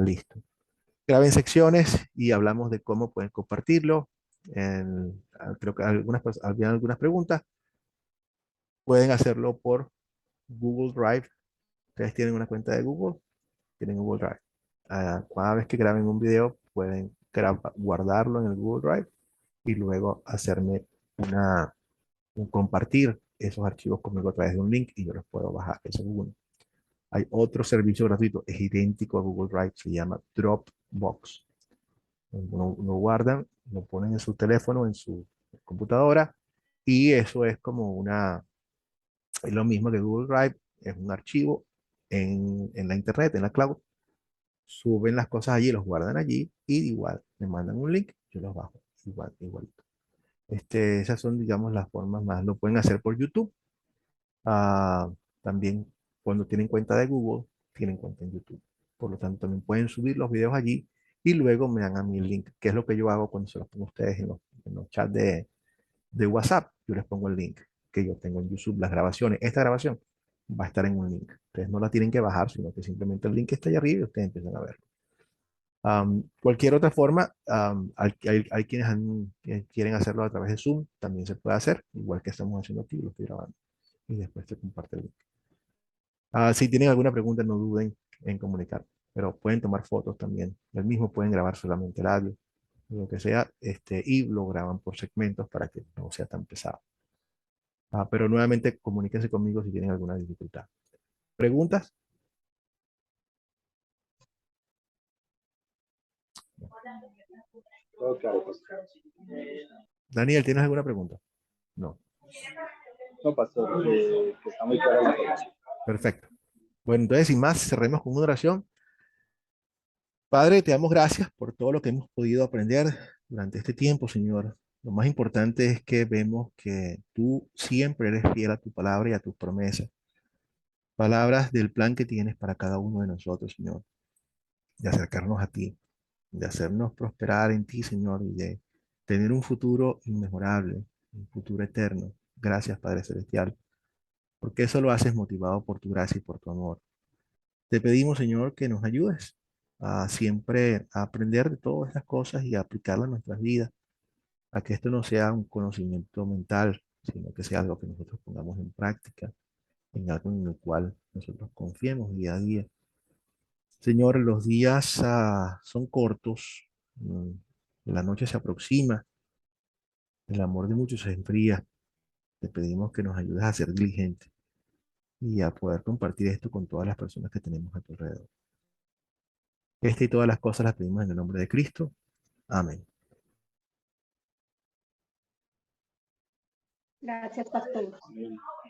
listo. Graben secciones y hablamos de cómo pueden compartirlo. Creo que habían algunas preguntas. Pueden hacerlo por Google Drive. Ustedes tienen una cuenta de Google, tienen Google Drive. Cada vez que graben un video, pueden guardarlo en el Google Drive y luego hacerme un compartir esos archivos conmigo a través de un link y yo los puedo bajar. Eso es uno. Hay otro servicio gratuito, es idéntico a Google Drive, se llama Dropbox. Lo guardan, lo ponen en su teléfono, en su computadora, y eso es es lo mismo que Google Drive, es un archivo en la internet, en la cloud, suben las cosas allí, los guardan allí, y igual, me mandan un link, yo los bajo, igualito. Esas son, digamos, las formas más. Lo pueden hacer por YouTube. También, cuando tienen cuenta de Google, tienen cuenta en YouTube. Por lo tanto, también pueden subir los videos allí y luego me dan a mí el link, que es lo que yo hago cuando se los pongo a ustedes en los chats de WhatsApp. Yo les pongo el link que yo tengo en YouTube, las grabaciones. Esta grabación va a estar en un link. Ustedes no la tienen que bajar, sino que simplemente el link está ahí arriba y ustedes empiezan a verlo. Cualquier otra forma, hay quienes que quieren hacerlo a través de Zoom, también se puede hacer, igual que estamos haciendo aquí, lo estoy grabando. Y después se comparte el link. Si tienen alguna pregunta, no duden en comunicar, pero pueden tomar fotos también. Del mismo pueden grabar solamente el audio, lo que sea, y lo graban por segmentos para que no sea tan pesado. Pero nuevamente, comuníquense conmigo si tienen alguna dificultad. ¿Preguntas? Todo claro, pastor. Daniel, ¿tienes alguna pregunta? No. No, pastor, que está muy clara la información. Perfecto. Bueno, entonces, sin más, cerremos con una oración. Padre, te damos gracias por todo lo que hemos podido aprender durante este tiempo, Señor. Lo más importante es que vemos que tú siempre eres fiel a tu palabra y a tus promesas. Palabras del plan que tienes para cada uno de nosotros, Señor. De acercarnos a ti, de hacernos prosperar en ti, Señor, y de tener un futuro inmejorable, un futuro eterno. Gracias, Padre Celestial, porque eso lo haces motivado por tu gracia y por tu amor. Te pedimos, Señor, que nos ayudes a siempre a aprender de todas estas cosas y a aplicarlas en nuestras vidas, a que esto no sea un conocimiento mental, sino que sea algo que nosotros pongamos en práctica, en algo en el cual nosotros confiemos día a día. Señor, los días son cortos, la noche se aproxima, el amor de muchos se enfría. Te pedimos que nos ayudes a ser diligentes y a poder compartir esto con todas las personas que tenemos a tu alrededor. Esta y todas las cosas las pedimos en el nombre de Cristo. Amén. Gracias, pastor.